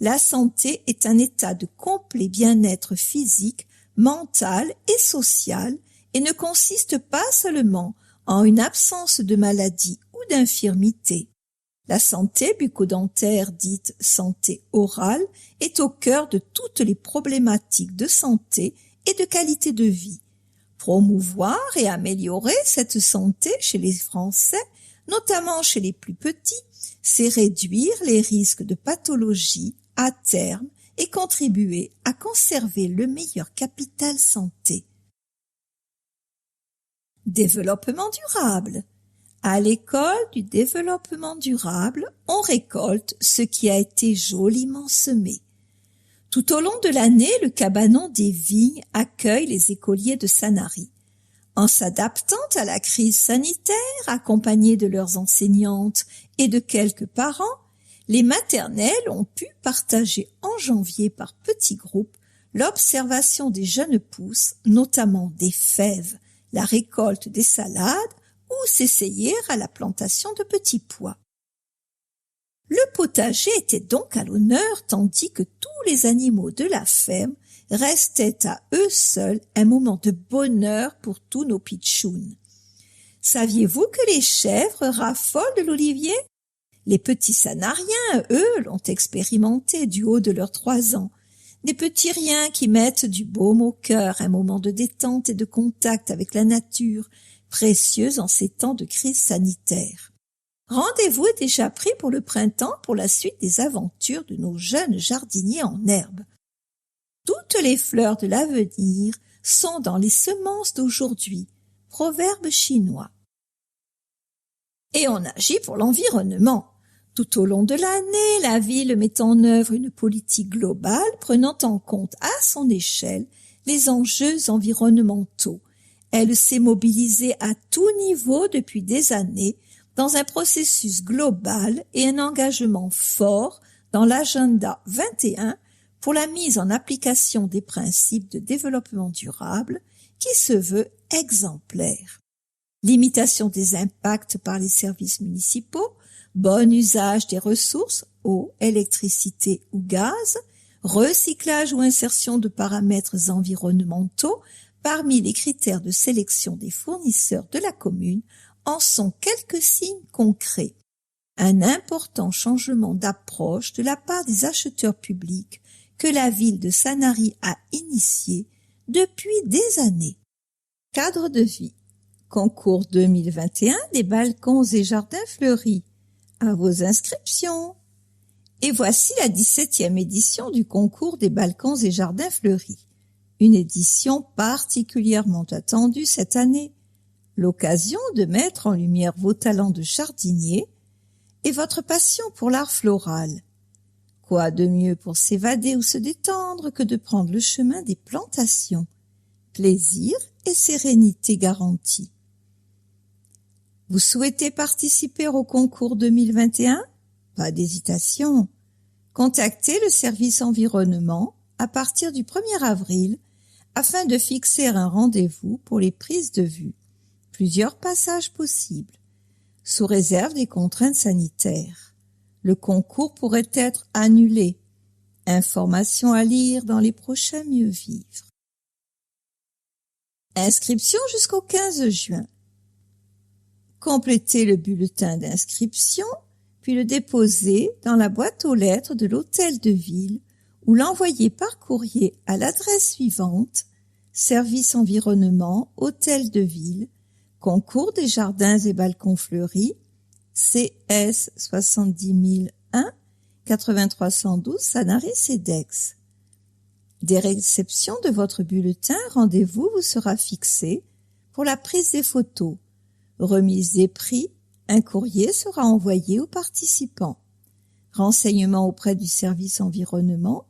la santé est un état de complet bien-être physique, mental et social et ne consiste pas seulement en une absence de maladie ou d'infirmité. La santé bucco-dentaire, dite santé orale, est au cœur de toutes les problématiques de santé et de qualité de vie. Promouvoir et améliorer cette santé chez les Français, notamment chez les plus petits, c'est réduire les risques de pathologie à terme et contribuer à conserver le meilleur capital santé. Développement durable. À l'école du développement durable, on récolte ce qui a été joliment semé. Tout au long de l'année, le cabanon des vignes accueille les écoliers de Sanary. En s'adaptant à la crise sanitaire, accompagnés de leurs enseignantes et de quelques parents, les maternelles ont pu partager en janvier par petits groupes l'observation des jeunes pousses, notamment des fèves, la récolte des salades ou s'essayer à la plantation de petits pois. Le potager était donc à l'honneur tandis que tous les animaux de la ferme restaient à eux seuls un moment de bonheur pour tous nos pitchouns. Saviez-vous que les chèvres raffolent de l'olivier? Les petits Sanariens, eux, l'ont expérimenté du haut de leurs 3 ans. Des petits riens qui mettent du baume au cœur, un moment de détente et de contact avec la nature, précieux en ces temps de crise sanitaire. Rendez-vous est déjà pris pour le printemps pour la suite des aventures de nos jeunes jardiniers en herbe. Toutes les fleurs de l'avenir sont dans les semences d'aujourd'hui. Proverbe chinois. Et on agit pour l'environnement. Tout au long de l'année, la ville met en œuvre une politique globale prenant en compte à son échelle les enjeux environnementaux. Elle s'est mobilisée à tout niveau depuis des années dans un processus global et un engagement fort dans l'agenda 21 pour la mise en application des principes de développement durable qui se veut exemplaire. Limitation des impacts par les services municipaux, bon usage des ressources, eau, électricité ou gaz, recyclage ou insertion de paramètres environnementaux parmi les critères de sélection des fournisseurs de la commune en sont quelques signes concrets. Un important changement d'approche de la part des acheteurs publics que la ville de Sanary a initié depuis des années. Cadre de vie. Concours 2021 des balcons et jardins fleuris. À vos inscriptions. Et voici la 17e édition du concours des balcons et jardins fleuris. Une édition particulièrement attendue cette année. L'occasion de mettre en lumière vos talents de jardinier et votre passion pour l'art floral. Quoi de mieux pour s'évader ou se détendre que de prendre le chemin des plantations? Plaisir et sérénité garantie. Vous souhaitez participer au concours 2021? Pas d'hésitation. Contactez le service environnement à partir du 1er avril afin de fixer un rendez-vous pour les prises de vue. Plusieurs passages possibles, sous réserve des contraintes sanitaires. Le concours pourrait être annulé. Informations à lire dans les prochains Mieux Vivre. Inscription jusqu'au 15 juin. Complétez le bulletin d'inscription, puis le déposer dans la boîte aux lettres de l'hôtel de ville ou l'envoyer par courrier à l'adresse suivante: Service environnement, hôtel de ville, Concours des jardins et balcons fleuris, CS 70001, 8312 Sanary-Cedex. Des réceptions de votre bulletin, rendez-vous vous sera fixé pour la prise des photos. Remise des prix, un courrier sera envoyé aux participants. Renseignements auprès du service environnement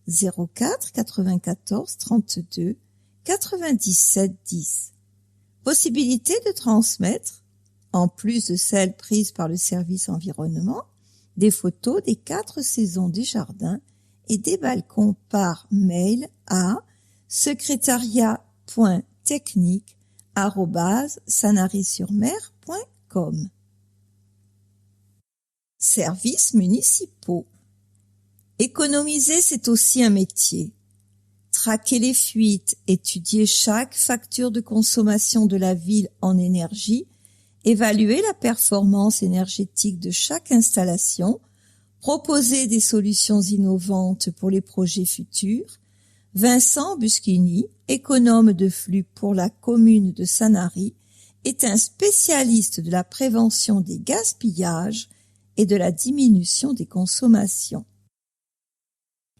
04 94 32 97 10. Possibilité de transmettre, en plus de celles prises par le service environnement, des photos des 4 saisons des jardins et des balcons par mail à secrétariat.technique@sanary-sur-mer.com. Services municipaux. Économiser, c'est aussi un métier. Traquer les fuites, étudier chaque facture de consommation de la ville en énergie, évaluer la performance énergétique de chaque installation, proposer des solutions innovantes pour les projets futurs. Vincent Buschini, économe de flux pour la commune de Sanary, est un spécialiste de la prévention des gaspillages et de la diminution des consommations.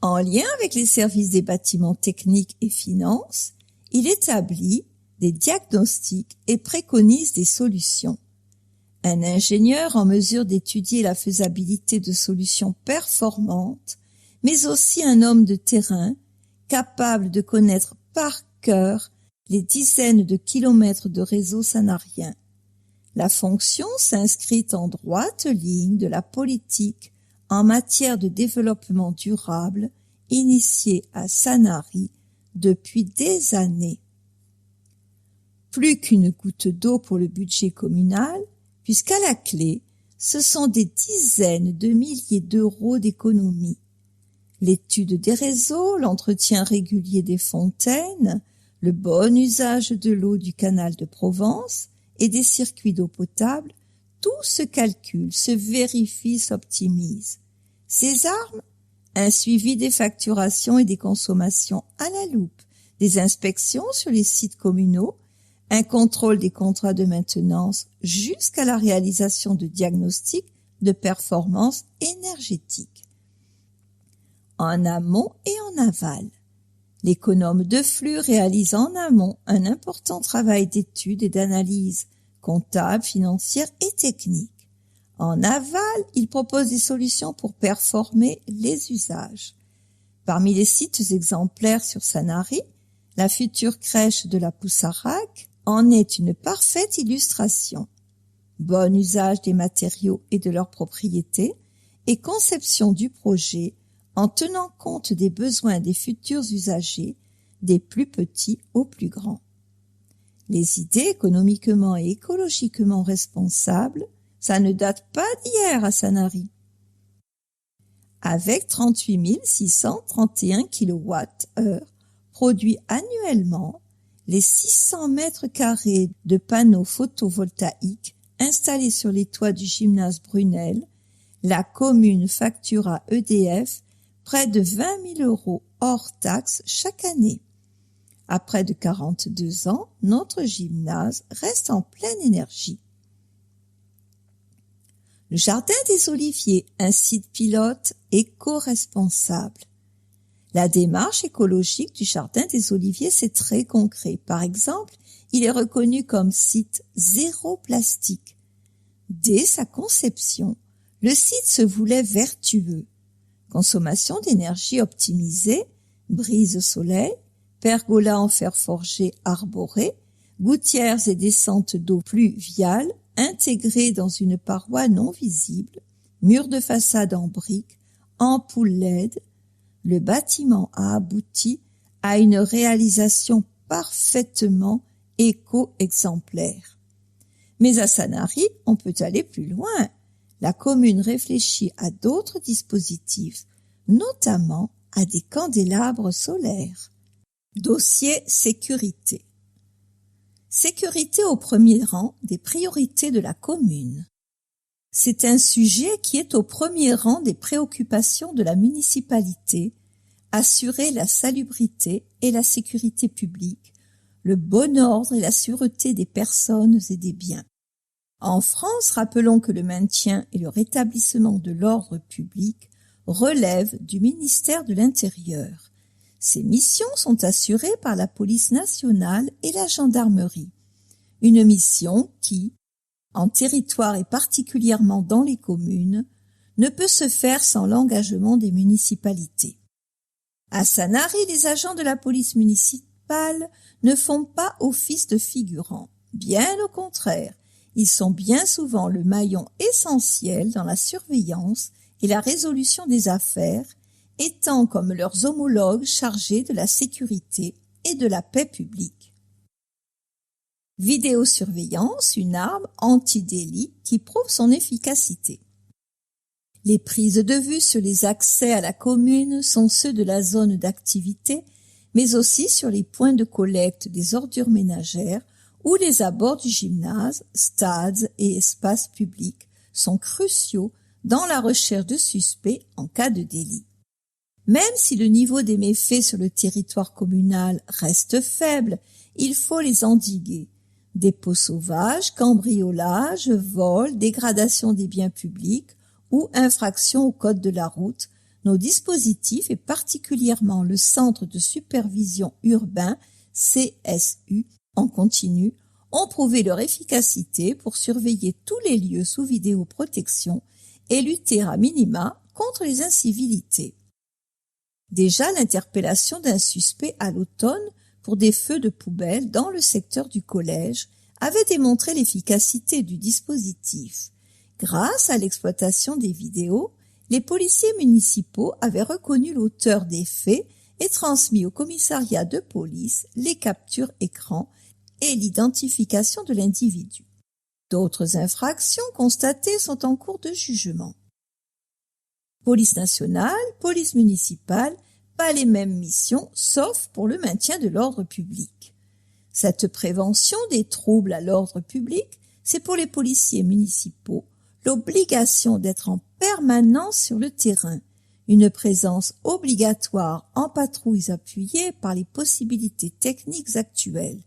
En lien avec les services des bâtiments techniques et finances, il établit des diagnostics et préconise des solutions. Un ingénieur en mesure d'étudier la faisabilité de solutions performantes, mais aussi un homme de terrain capable de connaître par cœur les dizaines de kilomètres de réseau sanarien. La fonction s'inscrit en droite ligne de la politique en matière de développement durable initiée à Sanary depuis des années. Plus qu'une goutte d'eau pour le budget communal, puisqu'à la clé, ce sont des dizaines de milliers d'euros d'économies. L'étude des réseaux, l'entretien régulier des fontaines, le bon usage de l'eau du canal de Provence et des circuits d'eau potable, tout se calcule, se vérifie, s'optimise. Ces armes, un suivi des facturations et des consommations à la loupe, des inspections sur les sites communaux, un contrôle des contrats de maintenance jusqu'à la réalisation de diagnostics de performance énergétique. En amont et en aval. L'économe de flux réalise en amont un important travail d'étude et d'analyse comptable, financière et technique. En aval, il propose des solutions pour performer les usages. Parmi les sites exemplaires sur Sanary, la future crèche de la Poussarac en est une parfaite illustration. Bon usage des matériaux et de leurs propriétés et conception du projet en tenant compte des besoins des futurs usagers, des plus petits aux plus grands. Les idées économiquement et écologiquement responsables, ça ne date pas d'hier à Sanary. Avec 38 631 kWh produits annuellement, les 600 mètres carrés de panneaux photovoltaïques installés sur les toits du gymnase Brunel, la commune facture à EDF près de 20 000 euros hors taxes chaque année. À près de 42 ans, notre gymnase reste en pleine énergie. Le Jardin des Oliviers, un site pilote éco-responsable. La démarche écologique du Jardin des Oliviers, c'est très concret. Par exemple, il est reconnu comme site zéro plastique. Dès sa conception, le site se voulait vertueux. Consommation d'énergie optimisée, brise soleil, pergola en fer forgé arboré, gouttières et descentes d'eau pluviale intégrées dans une paroi non visible, mur de façade en briques, ampoule LED, le bâtiment a abouti à une réalisation parfaitement éco-exemplaire. Mais à Sanary, on peut aller plus loin. La commune réfléchit à d'autres dispositifs, notamment à des candélabres solaires. Dossier sécurité. Sécurité au premier rang des priorités de la commune. C'est un sujet qui est au premier rang des préoccupations de la municipalité, assurer la salubrité et la sécurité publique, le bon ordre et la sûreté des personnes et des biens. En France, rappelons que le maintien et le rétablissement de l'ordre public relèvent du ministère de l'Intérieur. Ces missions sont assurées par la police nationale et la gendarmerie. Une mission qui, en territoire et particulièrement dans les communes, ne peut se faire sans l'engagement des municipalités. À Sanary, les agents de la police municipale ne font pas office de figurants. Bien au contraire, ils sont bien souvent le maillon essentiel dans la surveillance et la résolution des affaires, étant comme leurs homologues chargés de la sécurité et de la paix publique. Vidéosurveillance, une arme anti-délit qui prouve son efficacité. Les prises de vue sur les accès à la commune sont ceux de la zone d'activité, mais aussi sur les points de collecte des ordures ménagères ou les abords du gymnase, stades et espaces publics sont cruciaux dans la recherche de suspects en cas de délit. Même si le niveau des méfaits sur le territoire communal reste faible, il faut les endiguer. Dépôts sauvages, cambriolages, vols, dégradation des biens publics ou infractions au code de la route, nos dispositifs et particulièrement le Centre de supervision urbain, CSU, en continu, ont prouvé leur efficacité pour surveiller tous les lieux sous vidéoprotection et lutter à minima contre les incivilités. Déjà l'interpellation d'un suspect à l'automne pour des feux de poubelle dans le secteur du collège avait démontré l'efficacité du dispositif. Grâce à l'exploitation des vidéos, les policiers municipaux avaient reconnu l'auteur des faits et transmis au commissariat de police les captures écran et l'identification de l'individu. D'autres infractions constatées sont en cours de jugement. Police nationale, police municipale, pas les mêmes missions, sauf pour le maintien de l'ordre public. Cette prévention des troubles à l'ordre public, c'est pour les policiers municipaux l'obligation d'être en permanence sur le terrain, une présence obligatoire en patrouilles appuyées par les possibilités techniques actuelles.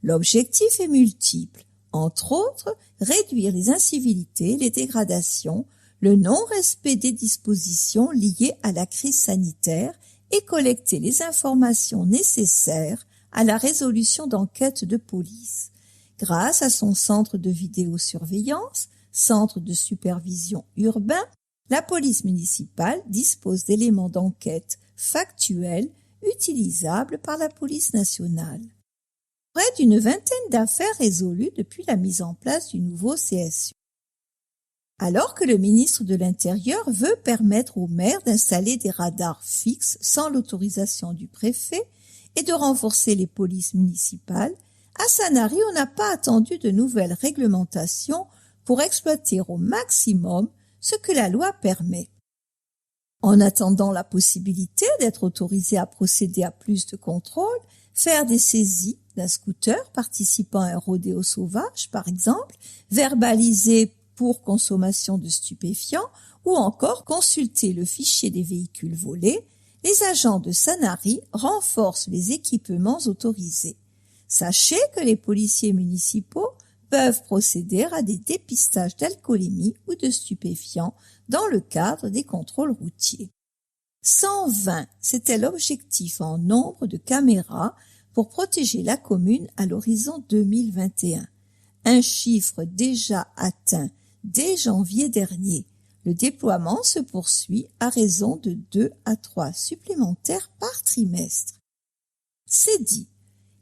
L'objectif est multiple, entre autres, réduire les incivilités, les dégradations, le non-respect des dispositions liées à la crise sanitaire et collecter les informations nécessaires à la résolution d'enquêtes de police. Grâce à son centre de vidéosurveillance, centre de supervision urbain, la police municipale dispose d'éléments d'enquête factuels utilisables par la police nationale. Près d'une vingtaine d'affaires résolues depuis la mise en place du nouveau CSU. Alors que le ministre de l'Intérieur veut permettre aux maires d'installer des radars fixes sans l'autorisation du préfet et de renforcer les polices municipales, à Sanary, on n'a pas attendu de nouvelles réglementations pour exploiter au maximum ce que la loi permet. En attendant la possibilité d'être autorisé à procéder à plus de contrôles, faire des saisies d'un scooter participant à un rodéo sauvage, par exemple, verbaliser pour consommation de stupéfiants ou encore consulter le fichier des véhicules volés, les agents de Sanary renforcent les équipements autorisés. Sachez que les policiers municipaux peuvent procéder à des dépistages d'alcoolémie ou de stupéfiants dans le cadre des contrôles routiers. 120, c'était l'objectif en nombre de caméras pour protéger la commune à l'horizon 2021. Un chiffre déjà atteint dès janvier dernier. Le déploiement se poursuit à raison de 2 à 3 supplémentaires par trimestre. C'est dit.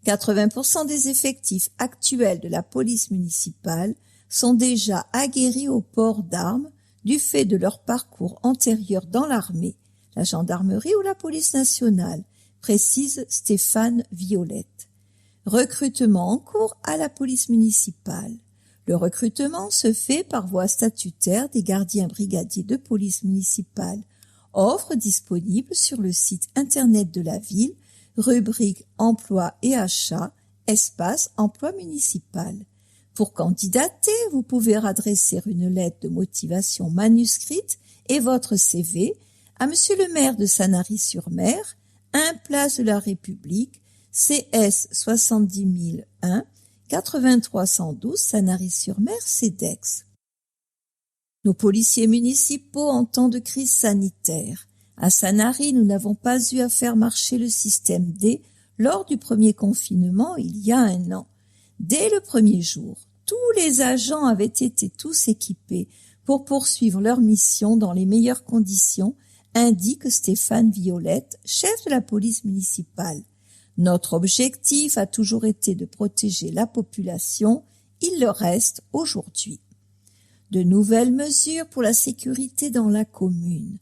80% des effectifs actuels de la police municipale sont déjà aguerris au port d'armes du fait de leur parcours antérieur dans l'armée, la gendarmerie ou la police nationale, précise Stéphane Violette. Recrutement en cours à la police municipale. Le recrutement se fait par voie statutaire des gardiens brigadiers de police municipale. Offre disponible sur le site internet de la ville, rubrique emploi et achats, espace emploi municipal. Pour candidater, vous pouvez adresser une lettre de motivation manuscrite et votre CV à Monsieur le maire de Sanary-sur-Mer, 1 place de la République, CS 70 001, 83 112 Sanary-sur-Mer, CEDEX. Nos policiers municipaux en temps de crise sanitaire. À Sanary, nous n'avons pas eu à faire marcher le système D lors du premier confinement il y a 1 an. Dès le premier jour, tous les agents avaient été tous équipés pour poursuivre leur mission dans les meilleures conditions, indique Stéphane Violette, chef de la police municipale. Notre objectif a toujours été de protéger la population, il le reste aujourd'hui. De nouvelles mesures pour la sécurité dans la commune.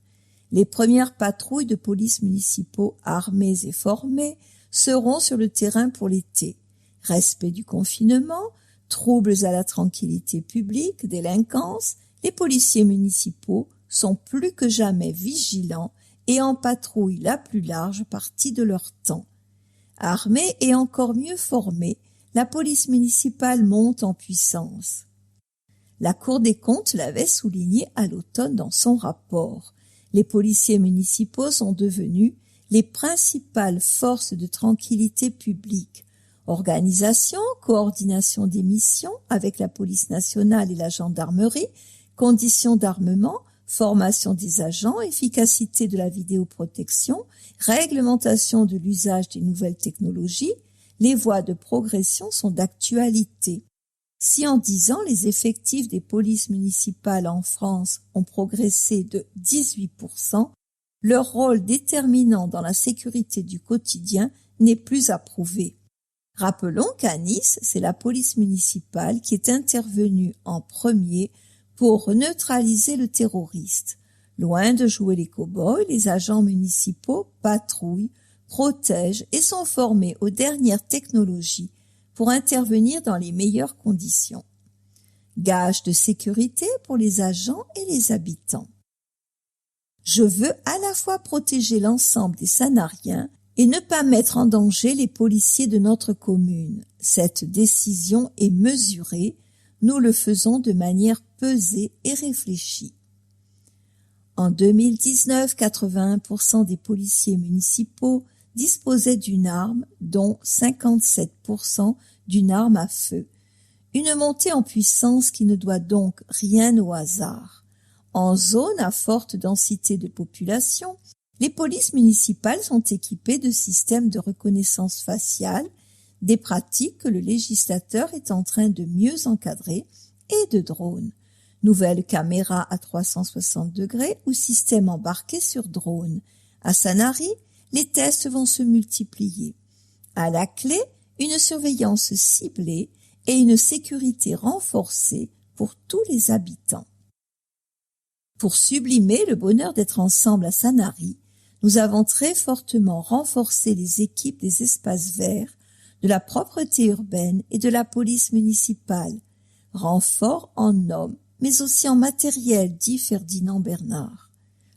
Les premières patrouilles de police municipaux armées et formées seront sur le terrain pour l'été. Respect du confinement, troubles à la tranquillité publique, délinquance, les policiers municipaux sont plus que jamais vigilants et en patrouille la plus large partie de leur temps. Armée et encore mieux formée, la police municipale monte en puissance. La Cour des comptes l'avait souligné à l'automne dans son rapport. Les policiers municipaux sont devenus les principales forces de tranquillité publique. Organisation, coordination des missions avec la police nationale et la gendarmerie, conditions d'armement, formation des agents, efficacité de la vidéoprotection, réglementation de l'usage des nouvelles technologies, les voies de progression sont d'actualité. Si en 10 ans, les effectifs des polices municipales en France ont progressé de 18%, leur rôle déterminant dans la sécurité du quotidien n'est plus à prouver. Rappelons qu'à Nice, c'est la police municipale qui est intervenue en premier pour neutraliser le terroriste. Loin de jouer les cow-boys, les agents municipaux patrouillent, protègent et sont formés aux dernières technologies pour intervenir dans les meilleures conditions. Gage de sécurité pour les agents et les habitants. Je veux à la fois protéger l'ensemble des Sanariens et ne pas mettre en danger les policiers de notre commune. Cette décision est mesurée, nous le faisons de manière pesée et réfléchie. En 2019, 81% des policiers municipaux disposaient d'une arme, dont 57% d'une arme à feu. Une montée en puissance qui ne doit donc rien au hasard. En zone à forte densité de population, les polices municipales sont équipées de systèmes de reconnaissance faciale, des pratiques que le législateur est en train de mieux encadrer, et de drones. Nouvelles caméras à 360 degrés ou système embarqué sur drone. À Sanary, les tests vont se multiplier. À la clé, une surveillance ciblée et une sécurité renforcée pour tous les habitants. Pour sublimer le bonheur d'être ensemble à Sanary, nous avons très fortement renforcé les équipes des espaces verts, de la propreté urbaine et de la police municipale. Renfort en hommes, mais aussi en matériel, dit Ferdinand Bernard,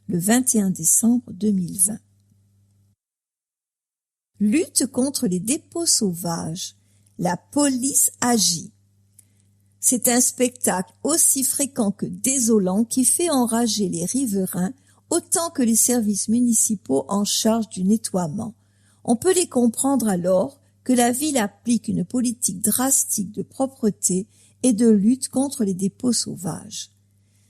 le 21 décembre 2020. Lutte contre les dépôts sauvages. La police agit. C'est un spectacle aussi fréquent que désolant qui fait enrager les riverains autant que les services municipaux en charge du nettoiement. On peut les comprendre alors que la ville applique une politique drastique de propreté et de lutte contre les dépôts sauvages.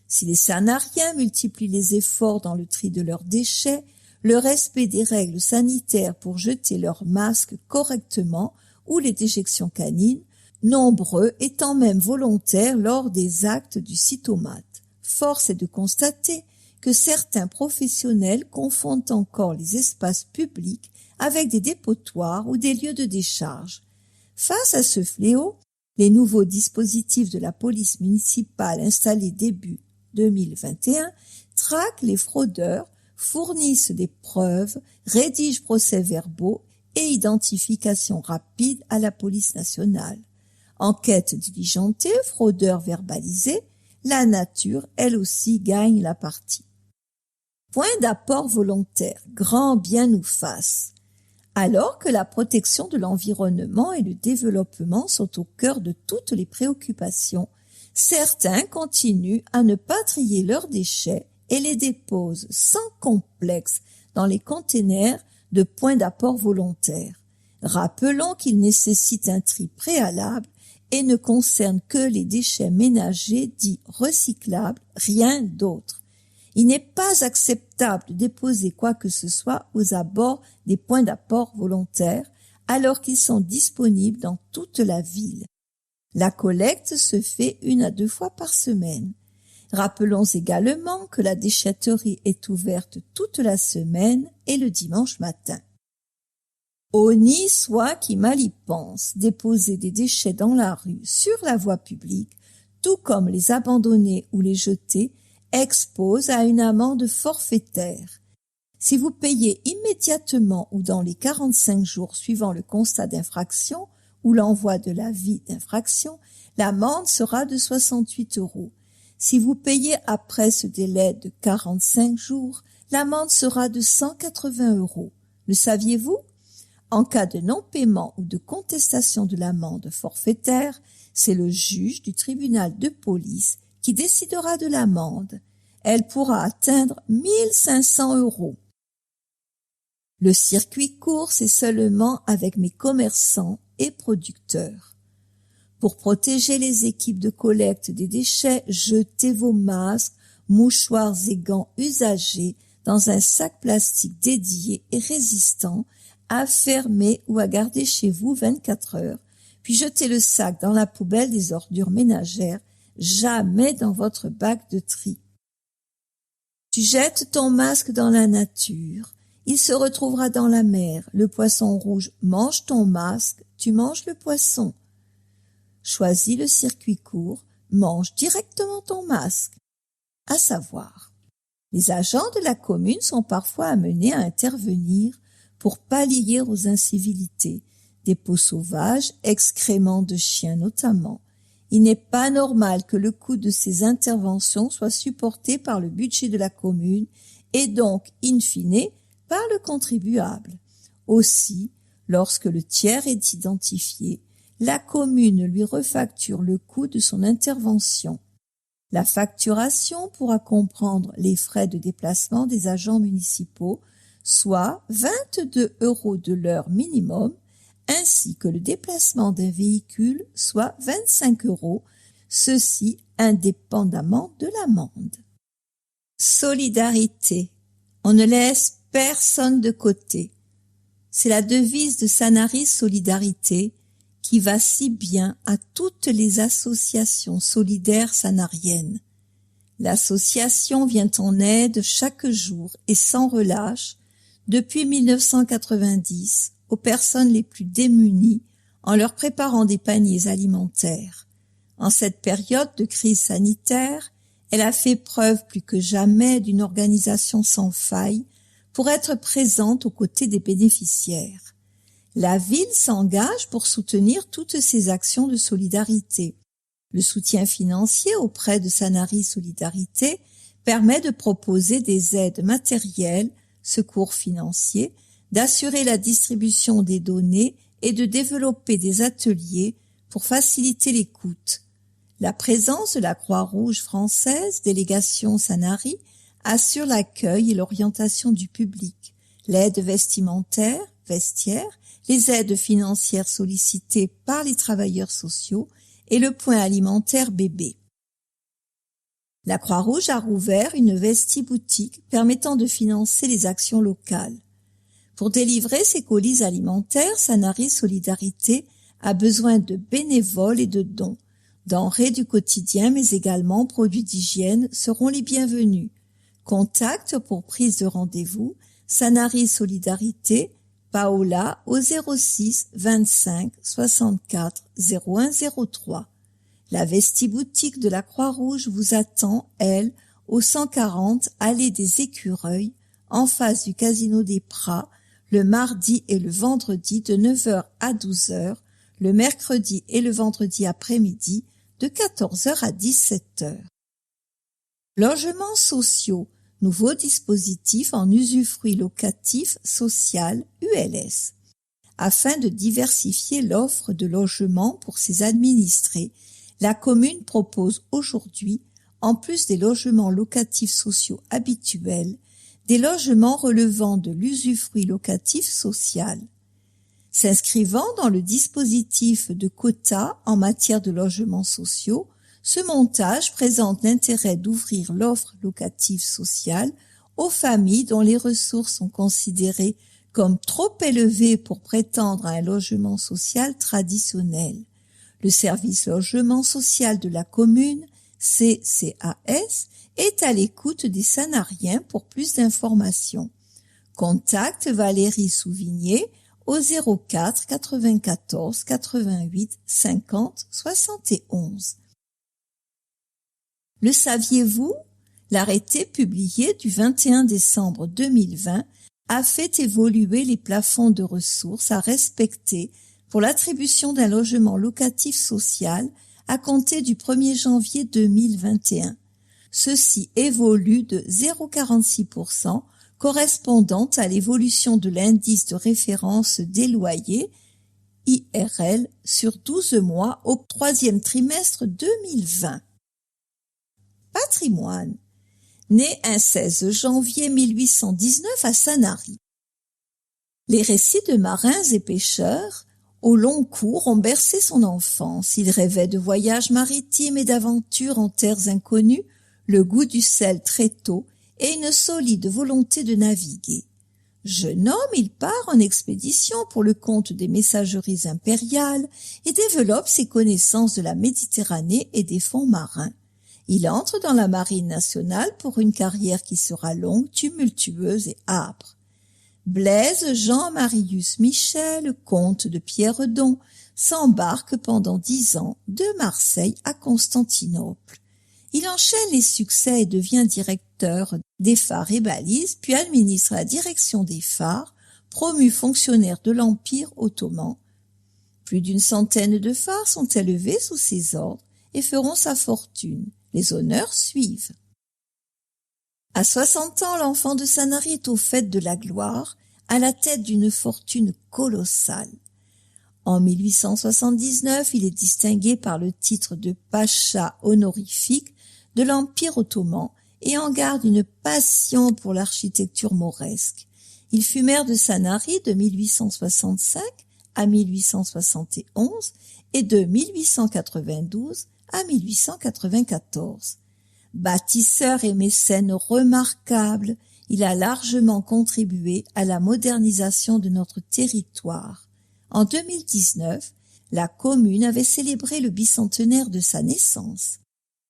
Si les Sanariens multiplient les efforts dans le tri de leurs déchets, le respect des règles sanitaires pour jeter leurs masques correctement ou les déjections canines, nombreux étant même volontaires lors des actes du cytomate. Force est de constater que certains professionnels confondent encore les espaces publics avec des dépotoirs ou des lieux de décharge. Face à ce fléau, les nouveaux dispositifs de la police municipale installés début 2021 traquent les fraudeurs, fournissent des preuves, rédigent procès-verbaux et identification rapide à la police nationale. Enquête diligentée, fraudeur verbalisé, la nature, elle aussi, gagne la partie. Point d'apport volontaire, grand bien nous fasse. Alors que la protection de l'environnement et le développement sont au cœur de toutes les préoccupations, certains continuent à ne pas trier leurs déchets et les déposent sans complexe dans les containers de points d'apport volontaire. Rappelons qu'il nécessite un tri préalable et ne concerne que les déchets ménagers dits recyclables, rien d'autre. Il n'est pas acceptable de déposer quoi que ce soit aux abords des points d'apport volontaires alors qu'ils sont disponibles dans toute la ville. La collecte se fait 1 à 2 fois par semaine. Rappelons également que la déchetterie est ouverte toute la semaine et le dimanche matin. Honni soit qui mal y pense, déposer des déchets dans la rue, sur la voie publique, tout comme les abandonner ou les jeter, expose à une amende forfaitaire. Si vous payez immédiatement ou dans les 45 jours suivant le constat d'infraction ou l'envoi de l'avis d'infraction, l'amende sera de 68 €. Si vous payez après ce délai de 45 jours, l'amende sera de 180 €. Le saviez-vous? En cas de non-paiement ou de contestation de l'amende forfaitaire, c'est le juge du tribunal de police qui décidera de l'amende. Elle pourra atteindre 1 500 €. Le circuit court, c'est seulement avec mes commerçants et producteurs. Pour protéger les équipes de collecte des déchets, jetez vos masques, mouchoirs et gants usagés dans un sac plastique dédié et résistant à fermer ou à garder chez vous 24 heures, puis jetez le sac dans la poubelle des ordures ménagères, jamais dans votre bac de tri. Tu jettes ton masque dans la nature, il se retrouvera dans la mer. Le poisson rouge mange ton masque, tu manges le poisson. Choisis le circuit court, mange directement ton masque. À savoir, les agents de la commune sont parfois amenés à intervenir pour pallier aux incivilités, dépôts sauvages, excréments de chiens notamment. Il n'est pas normal que le coût de ces interventions soit supporté par le budget de la commune et donc, in fine, par le contribuable. Aussi, lorsque le tiers est identifié, la commune lui refacture le coût de son intervention. La facturation pourra comprendre les frais de déplacement des agents municipaux, soit 22 € de l'heure minimum, ainsi que le déplacement d'un véhicule, soit 25 €, ceci indépendamment de l'amende. Solidarité. On ne laisse personne de côté. C'est la devise de Sanary Solidarité qui va si bien à toutes les associations solidaires sanariennes. L'association vient en aide chaque jour et sans relâche depuis 1990 aux personnes les plus démunies en leur préparant des paniers alimentaires. En cette période de crise sanitaire, elle a fait preuve plus que jamais d'une organisation sans faille pour être présente aux côtés des bénéficiaires. La ville s'engage pour soutenir toutes ces actions de solidarité. Le soutien financier auprès de Sanary Solidarité permet de proposer des aides matérielles, secours financiers, d'assurer la distribution des données et de développer des ateliers pour faciliter l'écoute. La présence de la Croix-Rouge française, délégation Sanary, assure l'accueil et l'orientation du public, l'aide vestimentaire, vestiaire, les aides financières sollicitées par les travailleurs sociaux et le point alimentaire bébé. La Croix-Rouge a rouvert une vestiboutique permettant de financer les actions locales. Pour délivrer ses colis alimentaires, Sanary Solidarité a besoin de bénévoles et de dons. Denrées du quotidien, mais également produits d'hygiène seront les bienvenus. Contact pour prise de rendez-vous, Sanary Solidarité, Paola au 06 25 64 01 03. La vestiboutique de la Croix-Rouge vous attend, elle, au 140 allée des Écureuils, en face du Casino des Prats, le mardi et le vendredi de 9h à 12h, le mercredi et le vendredi après-midi de 14h à 17h. Logements sociaux, nouveau dispositif en usufruit locatif social ULS. Afin de diversifier l'offre de logements pour ses administrés, la commune propose aujourd'hui, en plus des logements locatifs sociaux habituels, des logements relevant de l'usufruit locatif social. S'inscrivant dans le dispositif de quotas en matière de logements sociaux, ce montage présente l'intérêt d'ouvrir l'offre locative sociale aux familles dont les ressources sont considérées comme trop élevées pour prétendre à un logement social traditionnel. Le service logement social de la commune, CCAS, est à l'écoute des Sanariens pour plus d'informations. Contacte Valérie Souvigné au 04 94 88 50 71. Le saviez-vous? L'arrêté publié du 21 décembre 2020 a fait évoluer les plafonds de ressources à respecter pour l'attribution d'un logement locatif social à compter du 1er janvier 2021. Ceci évolue de 0,46%, correspondant à l'évolution de l'indice de référence des loyers, IRL, sur 12 mois au troisième trimestre 2020. Patrimoine. Né un 16 janvier 1819 à Sanary. Les récits de marins et pêcheurs, au long cours, ont bercé son enfance. Il rêvait de voyages maritimes et d'aventures en terres inconnues, le goût du sel très tôt et une solide volonté de naviguer. Jeune homme, il part en expédition pour le compte des messageries impériales et développe ses connaissances de la Méditerranée et des fonds marins. Il entre dans la marine nationale pour une carrière qui sera longue, tumultueuse et âpre. Blaise Jean-Marius Michel, comte de Pierredon, s'embarque pendant 10 ans de Marseille à Constantinople. Il enchaîne les succès et devient directeur des phares et balises, puis administre la direction des phares, promu fonctionnaire de l'Empire ottoman. Plus d'une centaine de phares sont élevés sous ses ordres et feront sa fortune. Les honneurs suivent. À 60 ans, l'enfant de Sanary est au faîte de la gloire, à la tête d'une fortune colossale. En 1879, il est distingué par le titre de pacha honorifique de l'Empire ottoman et en garde une passion pour l'architecture mauresque. Il fut maire de Sanary de 1865 à 1871 et de 1892 à 1894. Bâtisseur et mécène remarquable, il a largement contribué à la modernisation de notre territoire. En 2019, la commune avait célébré le bicentenaire de sa naissance.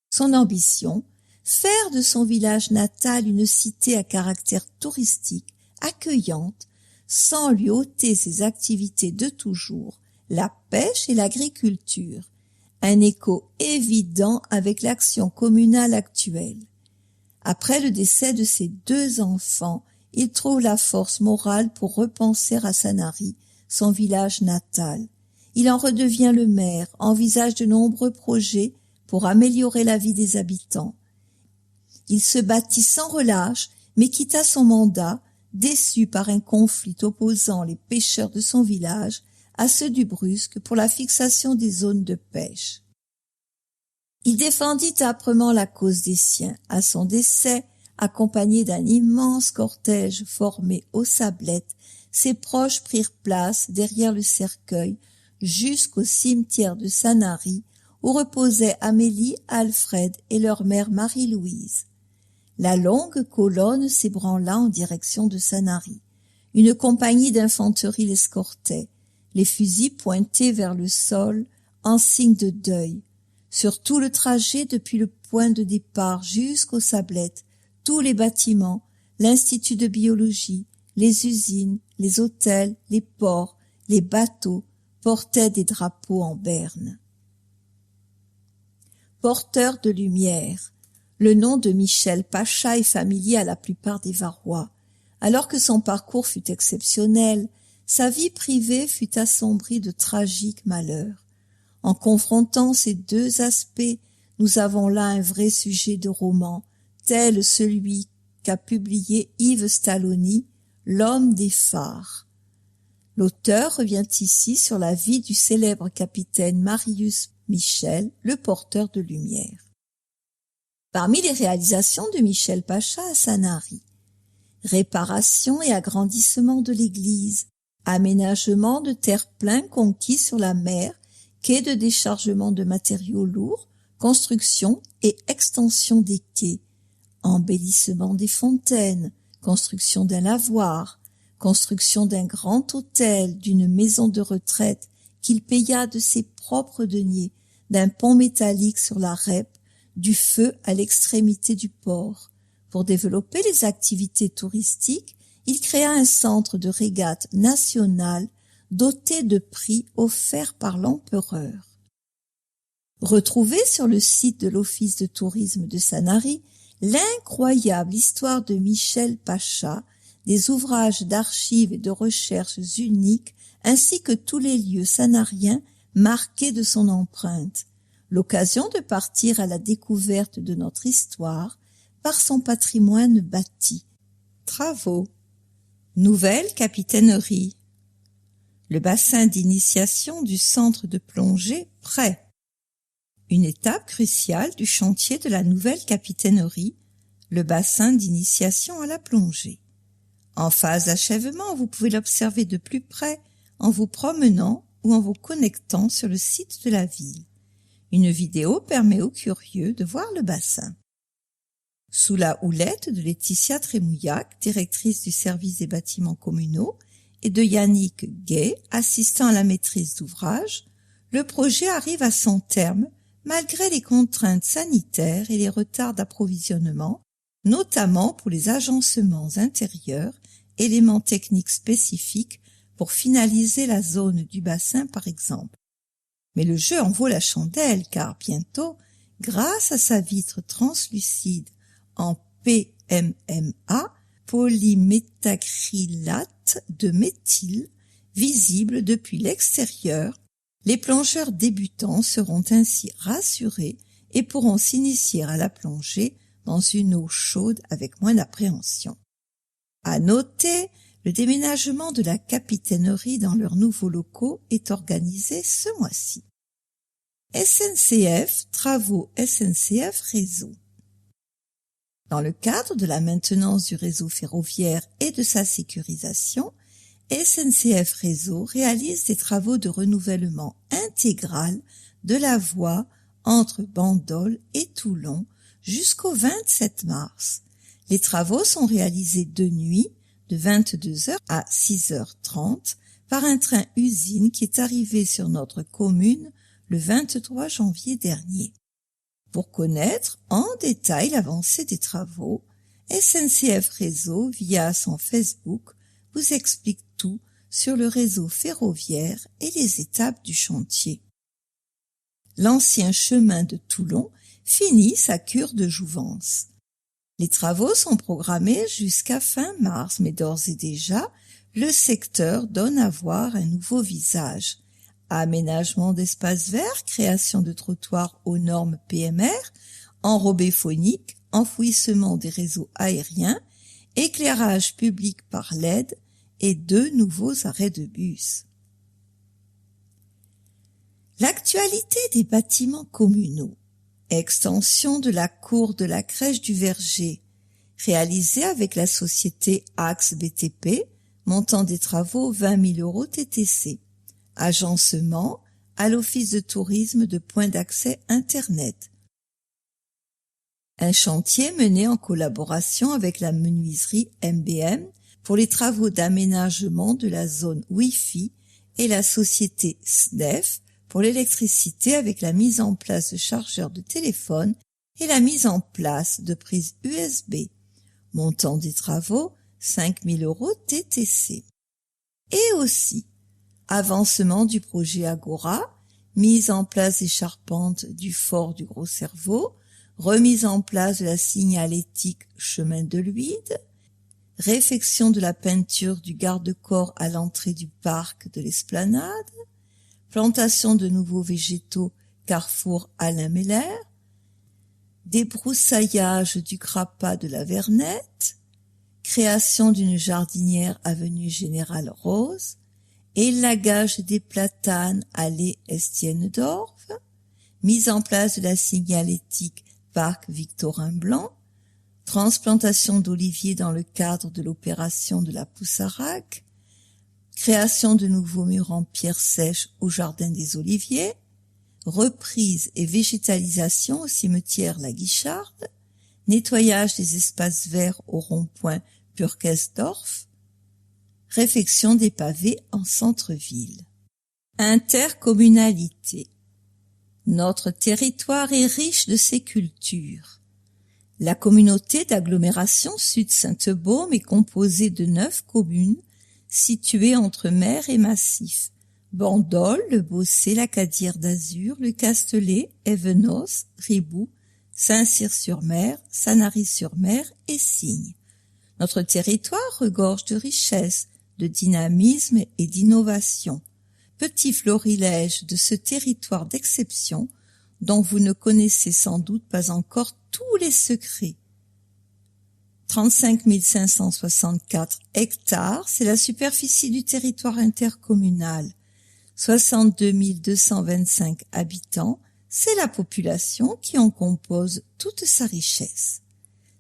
Son ambition, faire de son village natal une cité à caractère touristique, accueillante, sans lui ôter ses activités de toujours, la pêche et l'agriculture. Un écho évident avec l'action communale actuelle. Après le décès de ses 2 enfants, il trouve la force morale pour repenser à Sanary, son village natal. Il en redevient le maire, envisage de nombreux projets pour améliorer la vie des habitants. Il se battit sans relâche, mais quitta son mandat, déçu par un conflit opposant les pêcheurs de son village à ceux du Brusque pour la fixation des zones de pêche. Il défendit âprement la cause des siens. À son décès, accompagné d'un immense cortège formé aux sablettes, ses proches prirent place derrière le cercueil jusqu'au cimetière de Sanary où reposaient Amélie, Alfred et leur mère Marie-Louise. La longue colonne s'ébranla en direction de Sanary. Une compagnie d'infanterie l'escortait, les fusils pointés vers le sol en signe de deuil. Sur tout le trajet depuis le point de départ jusqu'aux sablettes, tous les bâtiments, l'institut de biologie, les usines, les hôtels, les ports, les bateaux portaient des drapeaux en berne. Porteur de lumière. Le nom de Michel Pacha est familier à la plupart des Varois. Alors que son parcours fut exceptionnel, sa vie privée fut assombrie de tragiques malheurs. En confrontant ces deux aspects, nous avons là un vrai sujet de roman, tel celui qu'a publié Yves Stalloni, L'homme des phares. L'auteur revient ici sur la vie du célèbre capitaine Marius Michel, le porteur de lumière. Parmi les réalisations de Michel Pacha à Sanary, réparation et agrandissement de l'église, aménagement de terre-plein conquis sur la mer, quais de déchargement de matériaux lourds, construction et extension des quais, embellissement des fontaines, construction d'un lavoir, construction d'un grand hôtel, d'une maison de retraite qu'il paya de ses propres deniers, d'un pont métallique sur la Rep, du feu à l'extrémité du port. Pour développer les activités touristiques, il créa un centre de régate national doté de prix offerts par l'empereur. Retrouvez sur le site de l'Office de tourisme de Sanary l'incroyable histoire de Michel Pacha, des ouvrages d'archives et de recherches uniques, ainsi que tous les lieux sanariens marqués de son empreinte. L'occasion de partir à la découverte de notre histoire par son patrimoine bâti. Travaux. Nouvelle capitainerie. Le bassin d'initiation du centre de plongée prêt. Une étape cruciale du chantier de la nouvelle capitainerie, le bassin d'initiation à la plongée. En phase d'achèvement, vous pouvez l'observer de plus près en vous promenant ou en vous connectant sur le site de la ville. Une vidéo permet aux curieux de voir le bassin. Sous la houlette de Laetitia Trémouillac, directrice du service des bâtiments communaux, et de Yannick Gay, assistant à la maîtrise d'ouvrage, le projet arrive à son terme malgré les contraintes sanitaires et les retards d'approvisionnement, notamment pour les agencements intérieurs, éléments techniques spécifiques pour finaliser la zone du bassin par exemple. Mais le jeu en vaut la chandelle car bientôt, grâce à sa vitre translucide en PMMA, polymétacrylate de méthyle, visible depuis l'extérieur, les plongeurs débutants seront ainsi rassurés et pourront s'initier à la plongée dans une eau chaude avec moins d'appréhension. À noter, le déménagement de la capitainerie dans leurs nouveaux locaux est organisé ce mois-ci. SNCF, travaux SNCF Réseau. Dans le cadre de la maintenance du réseau ferroviaire et de sa sécurisation, SNCF Réseau réalise des travaux de renouvellement intégral de la voie entre Bandol et Toulon jusqu'au 27 mars. Les travaux sont réalisés de nuit, de 22h à 6h30, par un train-usine qui est arrivé sur notre commune le 23 janvier dernier. Pour connaître en détail l'avancée des travaux, SNCF Réseau, via son Facebook, vous explique tout sur le réseau ferroviaire et les étapes du chantier. L'ancien chemin de Toulon finit sa cure de jouvence. Les travaux sont programmés jusqu'à fin mars, mais d'ores et déjà, le secteur donne à voir un nouveau visage. Aménagement d'espaces verts, création de trottoirs aux normes PMR, enrobés phoniques, enfouissement des réseaux aériens, éclairage public par LED et 2 nouveaux arrêts de bus. L'actualité des bâtiments communaux. Extension de la cour de la crèche du Verger, réalisée avec la société Axe BTP, montant des travaux 20 000 € TTC. Agencement à l'Office de tourisme de points d'accès Internet. Un chantier mené en collaboration avec la menuiserie MBM pour les travaux d'aménagement de la zone Wi-Fi et la société SNEF pour l'électricité avec la mise en place de chargeurs de téléphone et la mise en place de prises USB. Montant des travaux 5 000 € TTC. Et aussi, avancement du projet Agora, mise en place des charpentes du fort du Gros Cerveau, remise en place de la signalétique chemin de l'Huide, réfection de la peinture du garde-corps à l'entrée du parc de l'Esplanade, plantation de nouveaux végétaux carrefour Alain Meller, débroussaillage du Grappa de la Vernette, création d'une jardinière avenue Général Rose, élagage des platanes allée Estienne-d'Orve, mise en place de la signalétique parc Victorin Blanc, transplantation d'oliviers dans le cadre de l'opération de la Poussarac, création de nouveaux murs en pierre sèche au jardin des Oliviers, reprise et végétalisation au cimetière La Guicharde, nettoyage des espaces verts au rond-point Purkesdorf, réfection des pavés en centre-ville. Intercommunalité. Notre territoire est riche de ces cultures. La communauté d'agglomération Sud-Sainte-Baume est composée de 9 communes situées entre mer et massif. Bandol, le Bossé, la Cadière d'Azur, le Castellet, Évenos, Riboud, Saint-Cyr-sur-Mer, Sanary-sur-Mer et Signes. Notre territoire regorge de richesses, de dynamisme et d'innovation. Petit florilège de ce territoire d'exception dont vous ne connaissez sans doute pas encore tous les secrets. 35 564 hectares, c'est la superficie du territoire intercommunal. 62 225 habitants, c'est la population qui en compose toute sa richesse.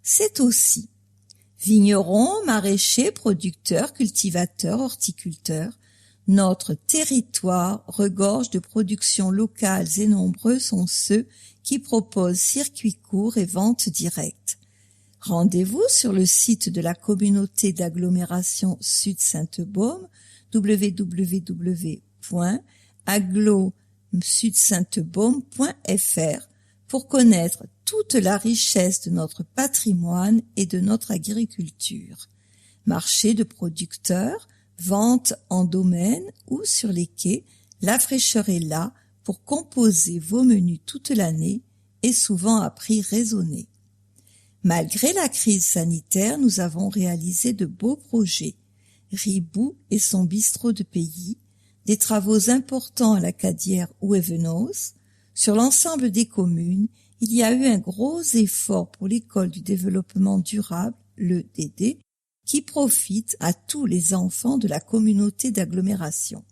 C'est aussi vignerons, maraîchers, producteurs, cultivateurs, horticulteurs. Notre territoire regorge de productions locales et nombreux sont ceux qui proposent circuits courts et ventes directes. Rendez-vous sur le site de la communauté d'agglomération Sud-Sainte-Baume, www.aglo-sud-sainte-baume.fr pour connaître toute la richesse de notre patrimoine et de notre agriculture. Marché de producteurs, vente en domaine ou sur les quais, la fraîcheur est là pour composer vos menus toute l'année et souvent à prix raisonné. Malgré la crise sanitaire, nous avons réalisé de beaux projets. Riboud et son bistrot de pays, des travaux importants à la Cadière ou Évenos. Sur l'ensemble des communes, il y a eu un gros effort pour l'école du développement durable, l'EDD, qui profite à tous les enfants de la communauté d'agglomération.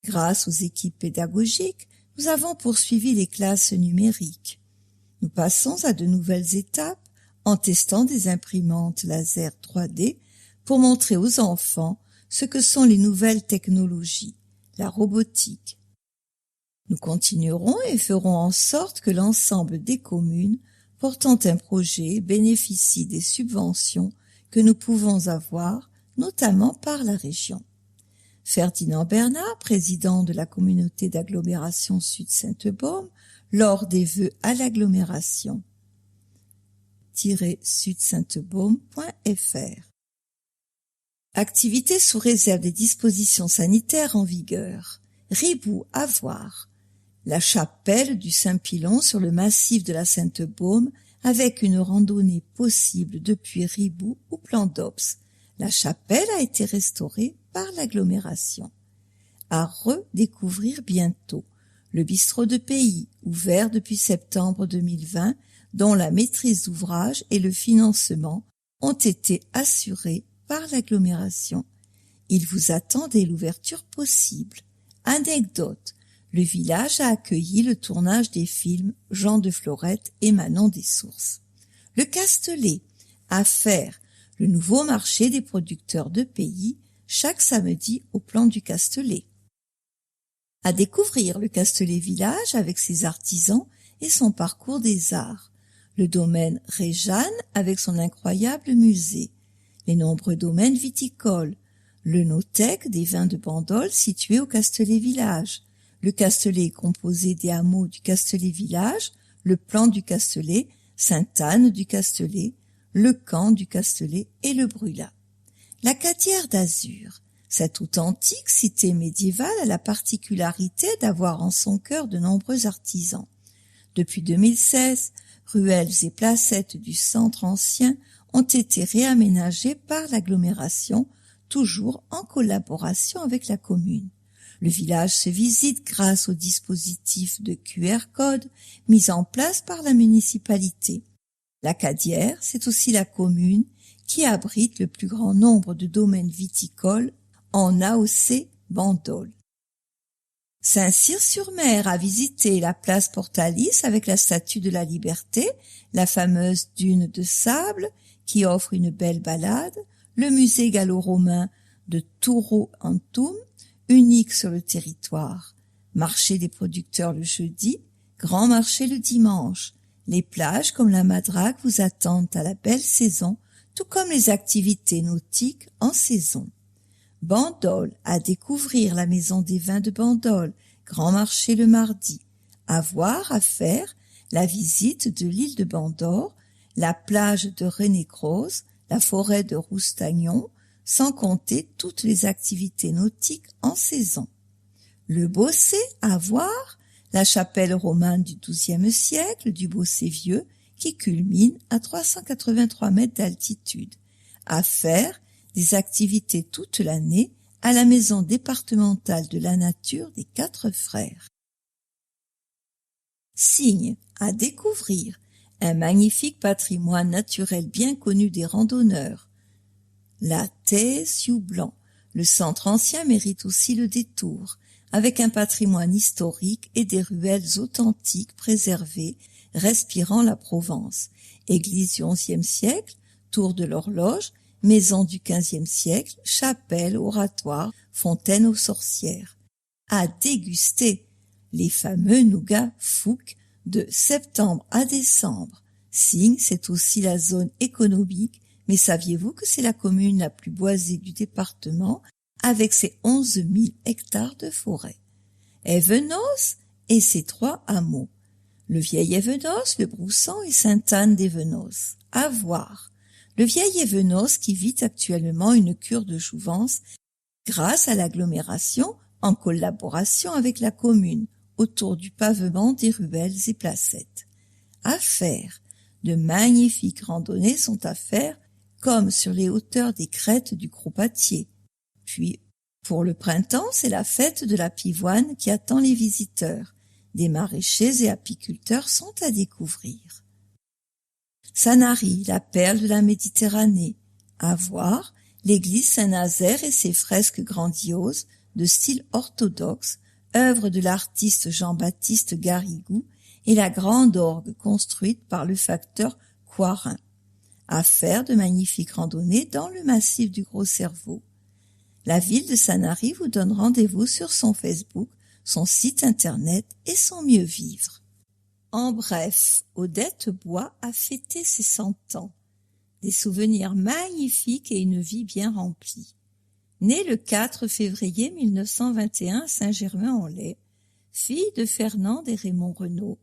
Grâce aux équipes pédagogiques, nous avons poursuivi les classes numériques. Nous passons à de nouvelles étapes en testant des imprimantes laser 3D pour montrer aux enfants ce que sont les nouvelles technologies, la robotique. Nous continuerons et ferons en sorte que l'ensemble des communes portant un projet bénéficient des subventions que nous pouvons avoir, notamment par la région. Ferdinand Bernard, président de la communauté d'agglomération Sud-Sainte-Baume, lors des vœux à l'agglomération -sud-sainte-baume.fr. Activités sous réserve des dispositions sanitaires en vigueur. Riboud à voir. La chapelle du Saint-Pilon sur le massif de la Sainte-Baume avec une randonnée possible depuis Riboud ou Plan d'Ops. La chapelle a été restaurée par l'agglomération. À redécouvrir bientôt. Le bistrot de pays, ouvert depuis septembre 2020, dont la maîtrise d'ouvrage et le financement ont été assurés par l'agglomération. Il vous attend dès l'ouverture possible. Anecdote. Le village a accueilli le tournage des films Jean de Florette et Manon des Sources. Le Castellet, à faire, le nouveau marché des producteurs de pays, chaque samedi au plan du Castellet. À découvrir le Castellet village avec ses artisans et son parcours des arts. Le domaine Réjeanne avec son incroyable musée. Les nombreux domaines viticoles. Le Nothèque des vins de Bandol situé au Castellet village. Le Castellet est composé des hameaux du Castellet village, le plan du Castellet, Sainte-Anne du Castellet, le camp du Castellet et le Brûlat. La Cadière d'Azur. Cette authentique cité médiévale a la particularité d'avoir en son cœur de nombreux artisans. Depuis 2016, ruelles et placettes du centre ancien ont été réaménagés par l'agglomération, toujours en collaboration avec la commune. Le village se visite grâce au dispositif de QR code mis en place par la municipalité. La Cadière, c'est aussi la commune qui abrite le plus grand nombre de domaines viticoles en AOC Bandol. Saint-Cyr-sur-Mer a visité la place Portalis avec la Statue de la Liberté, la fameuse dune de sable qui offre une belle balade, le musée gallo-romain de Touro-Antum, unique sur le territoire, marché des producteurs le jeudi, grand marché le dimanche. Les plages comme la Madrague vous attendent à la belle saison, tout comme les activités nautiques en saison. Bandol, à découvrir la maison des vins de Bandol, grand marché le mardi. À voir, à faire, la visite de l'île de Bandor, la plage de René-Croze, la forêt de Roustagnon, sans compter toutes les activités nautiques en saison. Le Bossé, à voir, la chapelle romane du XIIe siècle du Bossé vieux, qui culmine à 383 mètres d'altitude. À faire, des activités toute l'année à la maison départementale de la nature des Quatre Frères. Signes à découvrir, un magnifique patrimoine naturel bien connu des randonneurs. La Thèse-Sioux-Blanc, le centre ancien mérite aussi le détour, avec un patrimoine historique et des ruelles authentiques préservées, respirant la Provence. Église du XIe siècle, tour de l'horloge, maison du XVe siècle, chapelle, oratoire, fontaine aux sorcières. À déguster les fameux nougats Fouque de septembre à décembre. Signes, c'est aussi la zone économique, mais saviez-vous que c'est la commune la plus boisée du département avec ses 11 000 hectares de forêt? Évenos et ses 3 hameaux. Le vieil Évenos, le Broussan et Sainte-Anne-d'Évenos. À voir. Le vieil Évenos qui vit actuellement une cure de jouvence grâce à l'agglomération en collaboration avec la commune autour du pavement des ruelles et placettes. À faire. De magnifiques randonnées sont à faire comme sur les hauteurs des crêtes du Cropatier. Puis, pour le printemps, c'est la fête de la pivoine qui attend les visiteurs. Des maraîchers et apiculteurs sont à découvrir. Sanary, la perle de la Méditerranée. À voir, l'église Saint-Nazaire et ses fresques grandioses, de style orthodoxe, œuvre de l'artiste Jean-Baptiste Garrigou, et la grande orgue construite par le facteur Coirin. À faire de magnifiques randonnées dans le massif du Gros Cerveau. La ville de Sanary vous donne rendez-vous sur son Facebook, son site internet et son mieux vivre. En bref, Odette Bois a fêté ses 100 ans. Des souvenirs magnifiques et une vie bien remplie. Née le 4 février 1921 à Saint-Germain-en-Laye, fille de Fernande et Raymond Renaud,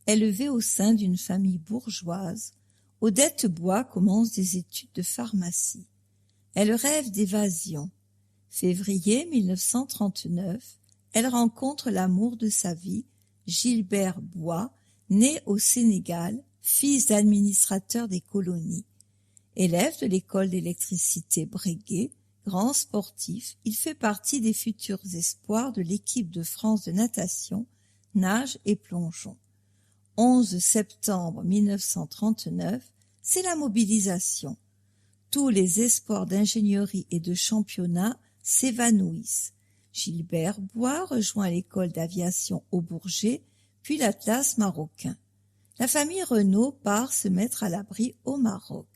élevée au sein d'une famille bourgeoise, Odette Bois commence des études de pharmacie. Elle rêve d'évasion. Février 1939, elle rencontre l'amour de sa vie, Gilbert Bois, né au Sénégal, fils d'administrateur des colonies. Élève de l'école d'électricité Breguet, grand sportif, il fait partie des futurs espoirs de l'équipe de France de natation, nage et plongeon. 11 septembre 1939, c'est la mobilisation. Tous les espoirs d'ingénierie et de championnat s'évanouissent. Gilbert Bois rejoint l'école d'aviation au Bourget, puis l'Atlas marocain. La famille Renaud part se mettre à l'abri au Maroc.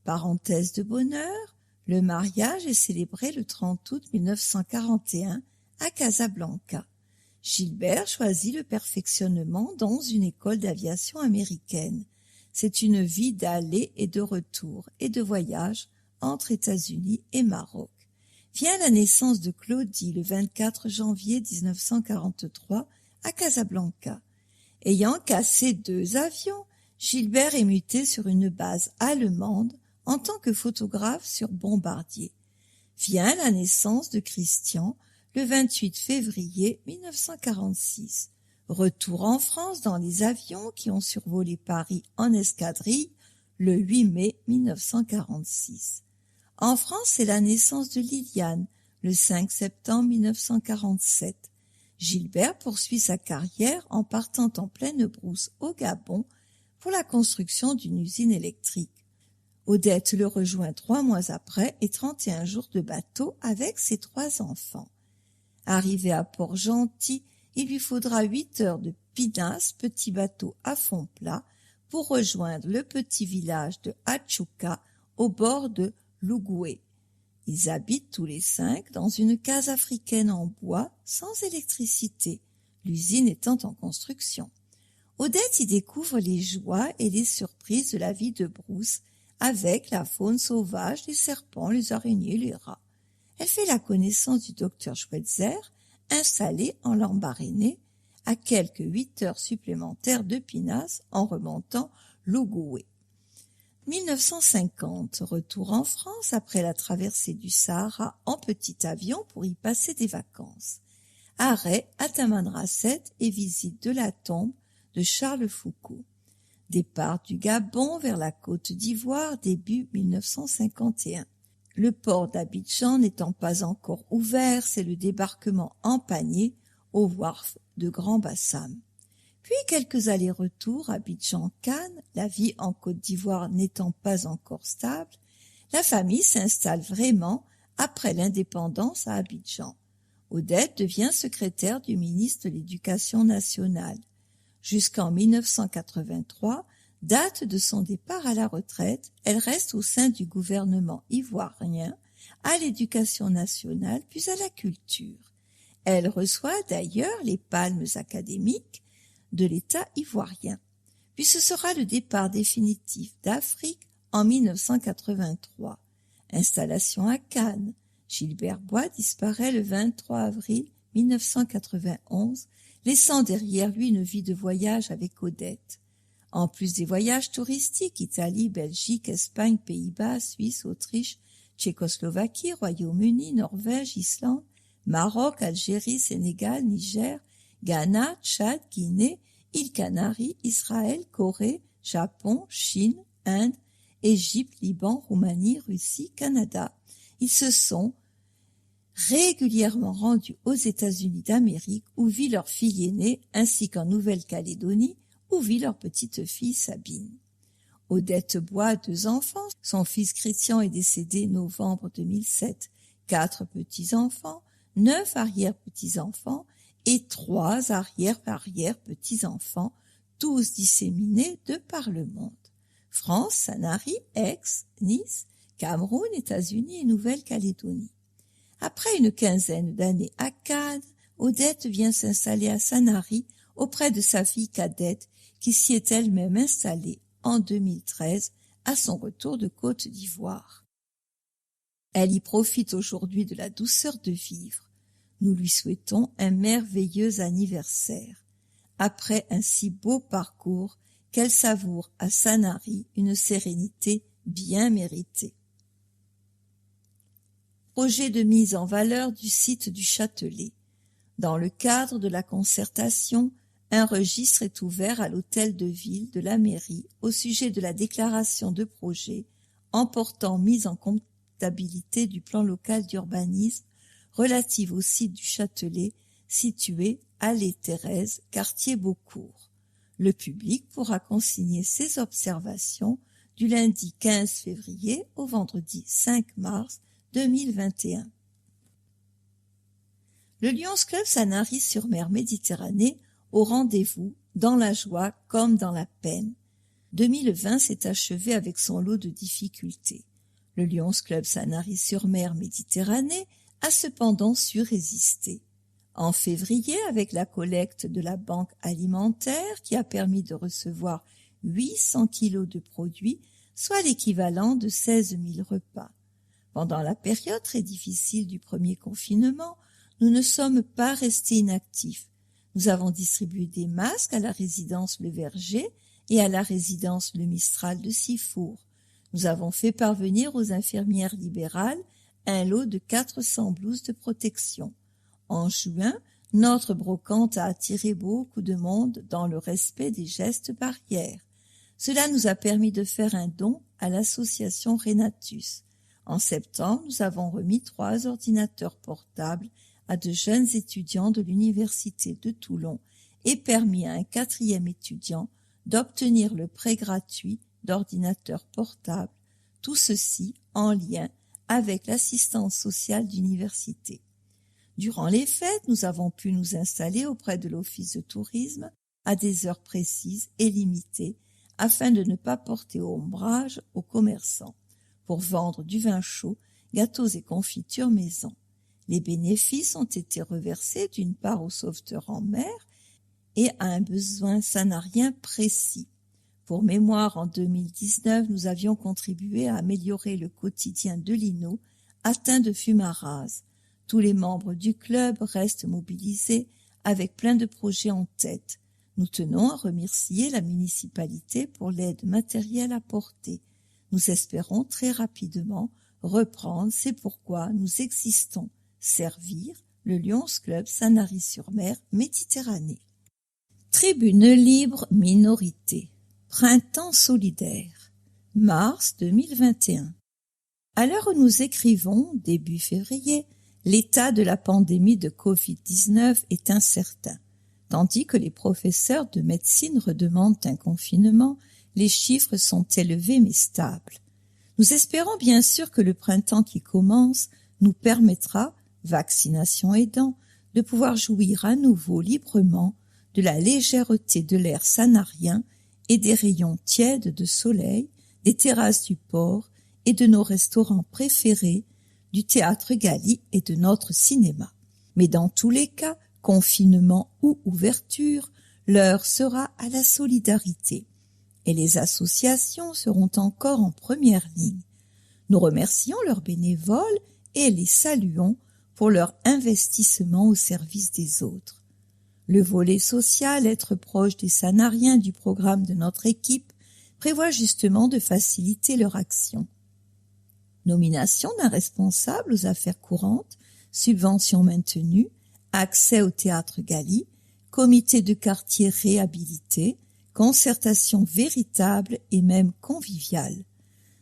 Parenthèse de bonheur, le mariage est célébré le 30 août 1941 à Casablanca. Gilbert choisit le perfectionnement dans une école d'aviation américaine. C'est une vie d'aller et de retour et de voyage entre États-Unis et Maroc. Vient la naissance de Claudie le 24 janvier 1943 à Casablanca. Ayant cassé 2 avions, Gilbert est muté sur une base allemande en tant que photographe sur bombardier. Vient la naissance de Christian le 28 février 1946. Retour en France dans les avions qui ont survolé Paris en escadrille le 8 mai 1946. En France, c'est la naissance de Liliane, le 5 septembre 1947. Gilbert poursuit sa carrière en partant en pleine brousse au Gabon pour la construction d'une usine électrique. Odette le rejoint 3 mois après et 31 jours de bateau avec ses 3 enfants. Arrivé à Port-Gentil, il lui faudra 8 heures de pinasse, petit bateau à fond plat, pour rejoindre le petit village de Achuca au bord de l'Ogooué. Ils habitent tous les 5 dans une case africaine en bois sans électricité, l'usine étant en construction. Odette y découvre les joies et les surprises de la vie de brousse avec la faune sauvage, les serpents, les araignées, les rats. Elle fait la connaissance du docteur Schweitzer, installé en Lambaréné, à quelques 8 heures supplémentaires de pinasse en remontant l'Ogooué. 1950, retour en France après la traversée du Sahara en petit avion pour y passer des vacances. Arrêt à Tamanrasset et visite de la tombe de Charles Foucault. Départ du Gabon vers la Côte d'Ivoire début 1951. Le port d'Abidjan n'étant pas encore ouvert, c'est le débarquement en panier au wharf de Grand Bassam. Puis quelques allers-retours Abidjan-Cannes, la vie en Côte d'Ivoire n'étant pas encore stable, la famille s'installe vraiment après l'indépendance à Abidjan. Odette devient secrétaire du ministre de l'Éducation nationale. Jusqu'en 1983, date de son départ à la retraite, elle reste au sein du gouvernement ivoirien, à l'Éducation nationale puis à la culture. Elle reçoit d'ailleurs les palmes académiques de l'État ivoirien. Puis ce sera le départ définitif d'Afrique en 1983. Installation à Cannes. Gilbert Bois disparaît le 23 avril 1991, laissant derrière lui une vie de voyage avec Odette. En plus des voyages touristiques, Italie, Belgique, Espagne, Pays-Bas, Suisse, Autriche, Tchécoslovaquie, Royaume-Uni, Norvège, Islande, Maroc, Algérie, Sénégal, Niger, Ghana, Tchad, Guinée, îles Canaries, Israël, Corée, Japon, Chine, Inde, Égypte, Liban, Roumanie, Russie, Canada. Ils se sont régulièrement rendus aux États-Unis d'Amérique où vit leur fille aînée ainsi qu'en Nouvelle-Calédonie où vit leur petite-fille Sabine. Odette Bois a 2 enfants. Son fils Christian est décédé novembre 2007. 4 petits-enfants, 9 arrière-petits-enfants et 3 arrière-arrière-petits-enfants, tous disséminés de par le monde. France, Sanary, Aix, Nice, Cameroun, États-Unis et Nouvelle-Calédonie. Après une quinzaine d'années à Cannes, Odette vient s'installer à Sanary auprès de sa fille cadette qui s'y est elle-même installée en 2013 à son retour de Côte d'Ivoire. Elle y profite aujourd'hui de la douceur de vivre. Nous lui souhaitons un merveilleux anniversaire. Après un si beau parcours, qu'elle savoure à Sanary une sérénité bien méritée. Projet de mise en valeur du site du Châtelet. Dans le cadre de la concertation, un registre est ouvert à l'hôtel de ville de la mairie au sujet de la déclaration de projet emportant mise en comptabilité du plan local d'urbanisme relative au site du Châtelet situé allée Thérèse, quartier Beaucourt. Le public pourra consigner ses observations du lundi 15 février au vendredi 5 mars 2021. Le Lions Club Sanary-sur-Mer Méditerranée au rendez-vous dans la joie comme dans la peine. 2020 s'est achevé avec son lot de difficultés. Le Lions Club Sanary-sur-Mer Méditerranée a cependant su résister. En février, avec la collecte de la Banque alimentaire qui a permis de recevoir 800 kilos de produits, soit l'équivalent de 16 000 repas. Pendant la période très difficile du premier confinement, nous ne sommes pas restés inactifs. Nous avons distribué des masques à la résidence Le Verger et à la résidence Le Mistral de Sifour. Nous avons fait parvenir aux infirmières libérales un lot de 400 blouses de protection. En juin, notre brocante a attiré beaucoup de monde dans le respect des gestes barrières. Cela nous a permis de faire un don à l'association Renatus. En septembre, nous avons remis 3 ordinateurs portables à de jeunes étudiants de l'Université de Toulon et permis à un 4e étudiant d'obtenir le prêt gratuit d'ordinateurs portables, tout ceci en lien avec l'assistance sociale d'université. Durant les fêtes, nous avons pu nous installer auprès de l'Office de tourisme à des heures précises et limitées afin de ne pas porter ombrage aux commerçants pour vendre du vin chaud, gâteaux et confitures maison. Les bénéfices ont été reversés d'une part aux sauveteurs en mer et à un besoin sanarien précis. Pour mémoire, en 2019, nous avions contribué à améliorer le quotidien de Lino, atteint de fumarase. Tous les membres du club restent mobilisés avec plein de projets en tête. Nous tenons à remercier la municipalité pour l'aide matérielle apportée. Nous espérons très rapidement reprendre, c'est pourquoi nous existons, servir le Lions Club Sanary-sur-Mer Méditerranée. Tribune libre minorité. Printemps solidaire. Mars 2021. À l'heure où nous écrivons, début février, l'état de la pandémie de Covid-19 est incertain. Tandis que les professeurs de médecine redemandent un confinement, les chiffres sont élevés mais stables. Nous espérons bien sûr que le printemps qui commence nous permettra, vaccination aidant, de pouvoir jouir à nouveau librement de la légèreté de l'air sanarien et des rayons tièdes de soleil, des terrasses du port et de nos restaurants préférés, du théâtre Galie et de notre cinéma. Mais dans tous les cas, confinement ou ouverture, l'heure sera à la solidarité. Et les associations seront encore en première ligne. Nous remercions leurs bénévoles et les saluons pour leur investissement au service des autres. Le volet social, être proche des sanariens du programme de notre équipe, prévoit justement de faciliter leur action. Nomination d'un responsable aux affaires courantes, subventions maintenues, accès au théâtre Galie, comité de quartier réhabilité, concertation véritable et même conviviale.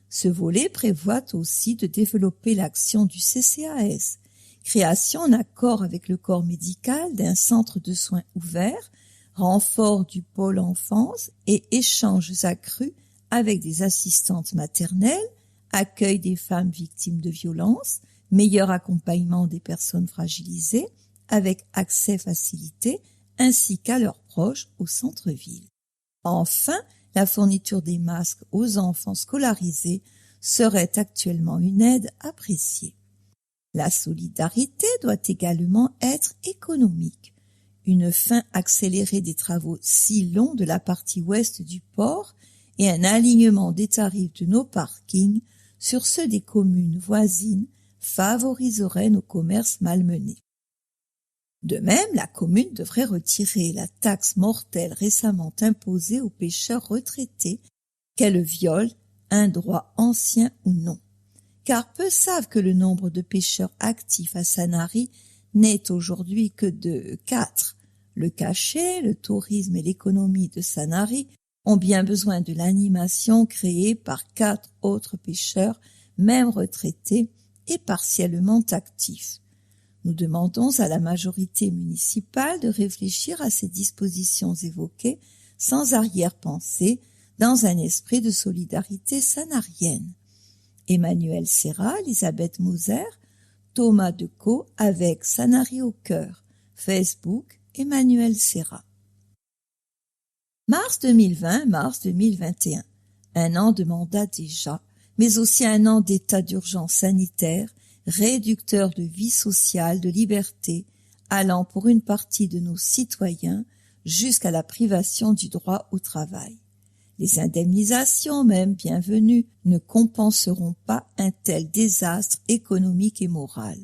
Ce volet prévoit aussi de développer l'action du CCAS, création en accord avec le corps médical d'un centre de soins ouvert, renfort du pôle enfance et échanges accrus avec des assistantes maternelles, accueil des femmes victimes de violences, meilleur accompagnement des personnes fragilisées avec accès facilité ainsi qu'à leurs proches au centre-ville. Enfin, la fourniture des masques aux enfants scolarisés serait actuellement une aide appréciée. La solidarité doit également être économique. Une fin accélérée des travaux si longs de la partie ouest du port et un alignement des tarifs de nos parkings sur ceux des communes voisines favoriseraient nos commerces malmenés. De même, la commune devrait retirer la taxe mortelle récemment imposée aux pêcheurs retraités, qu'elle viole un droit ancien ou non. Car peu savent que le nombre de pêcheurs actifs à Sanary n'est aujourd'hui que de 4. Le cachet, le tourisme et l'économie de Sanary ont bien besoin de l'animation créée par 4 autres pêcheurs, même retraités et partiellement actifs. Nous demandons à la majorité municipale de réfléchir à ces dispositions évoquées sans arrière-pensée dans un esprit de solidarité sanarienne. Emmanuel Serra, Elisabeth Moser, Thomas Decaux avec Sanary au cœur. Facebook, Emmanuel Serra. Mars 2020, mars 2021. Un an de mandat déjà, mais aussi un an d'état d'urgence sanitaire, réducteur de vie sociale, de liberté, allant pour une partie de nos citoyens jusqu'à la privation du droit au travail. Les indemnisations, même bienvenues, ne compenseront pas un tel désastre économique et moral.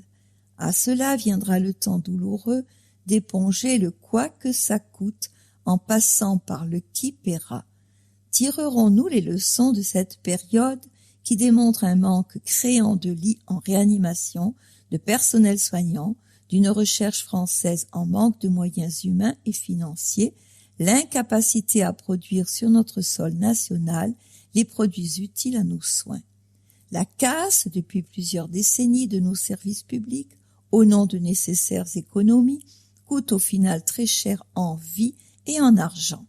À cela viendra le temps douloureux d'éponger le quoi que ça coûte en passant par le qui paiera. Tirerons-nous les leçons de cette période qui démontre un manque criant de lits en réanimation, de personnel soignant, d'une recherche française en manque de moyens humains et financiers, l'incapacité à produire sur notre sol national les produits utiles à nos soins. La casse depuis plusieurs décennies de nos services publics, au nom de nécessaires économies, coûte au final très cher en vie et en argent.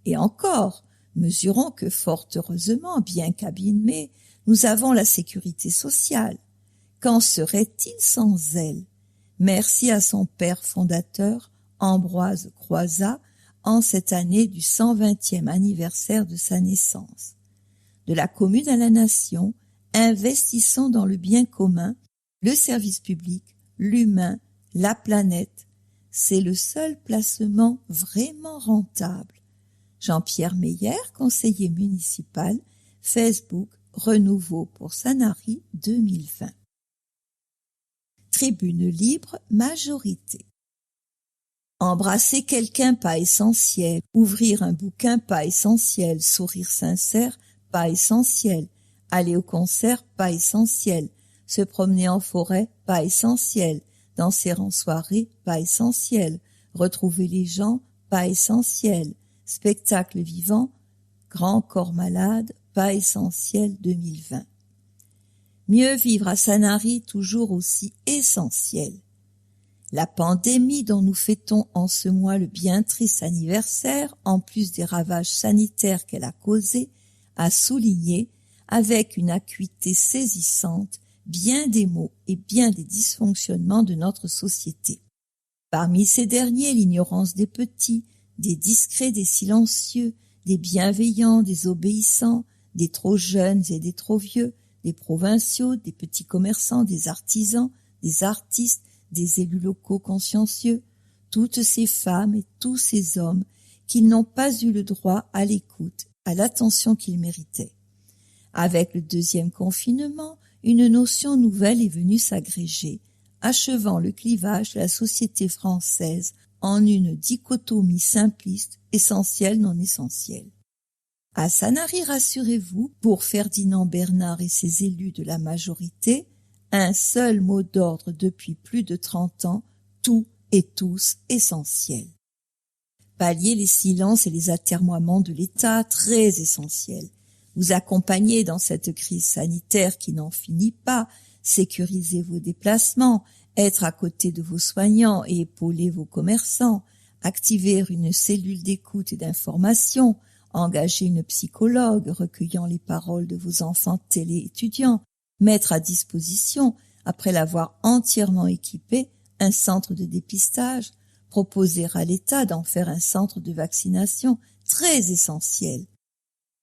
Et encore, mesurons que fort heureusement, bien qu'abîmés, nous avons la sécurité sociale. Qu'en serait-il sans elle? Merci à son père fondateur, Ambroise Croizat, en cette année du 120e anniversaire de sa naissance. De la commune à la nation, investissons dans le bien commun, le service public, l'humain, la planète. C'est le seul placement vraiment rentable. Jean-Pierre Meyer, conseiller municipal, Facebook, Renouveau pour Sanary 2020. Tribune libre, majorité. Embrasser quelqu'un, pas essentiel. Ouvrir un bouquin, pas essentiel. Sourire sincère, pas essentiel. Aller au concert, pas essentiel. Se promener en forêt, pas essentiel. Danser en soirée, pas essentiel. Retrouver les gens, pas essentiel. Spectacle vivant, grand corps malade, pas essentiel 2020. Mieux vivre à Sanary, toujours aussi essentiel. La pandémie dont nous fêtons en ce mois le bien triste anniversaire, en plus des ravages sanitaires qu'elle a causés, a souligné, avec une acuité saisissante, bien des maux et bien des dysfonctionnements de notre société. Parmi ces derniers, l'ignorance des petits, des discrets, des silencieux, des bienveillants, des obéissants, des trop jeunes et des trop vieux, des provinciaux, des petits commerçants, des artisans, des artistes, des élus locaux consciencieux, toutes ces femmes et tous ces hommes qui n'ont pas eu le droit à l'écoute, à l'attention qu'ils méritaient. Avec le deuxième confinement, une notion nouvelle est venue s'agréger, achevant le clivage de la société française en une dichotomie simpliste, essentielle non essentielle. À Sanary, rassurez-vous, pour Ferdinand Bernard et ses élus de la majorité, un seul mot d'ordre depuis plus de 30 ans, tout et tous essentiel. Pallier les silences et les atermoiements de l'État, très essentiel. Vous accompagner dans cette crise sanitaire qui n'en finit pas, sécuriser vos déplacements, être à côté de vos soignants et épauler vos commerçants, activer une cellule d'écoute et d'information, engager une psychologue recueillant les paroles de vos enfants télé-étudiants, mettre à disposition, après l'avoir entièrement équipé, un centre de dépistage, proposer à l'État d'en faire un centre de vaccination, très essentiel.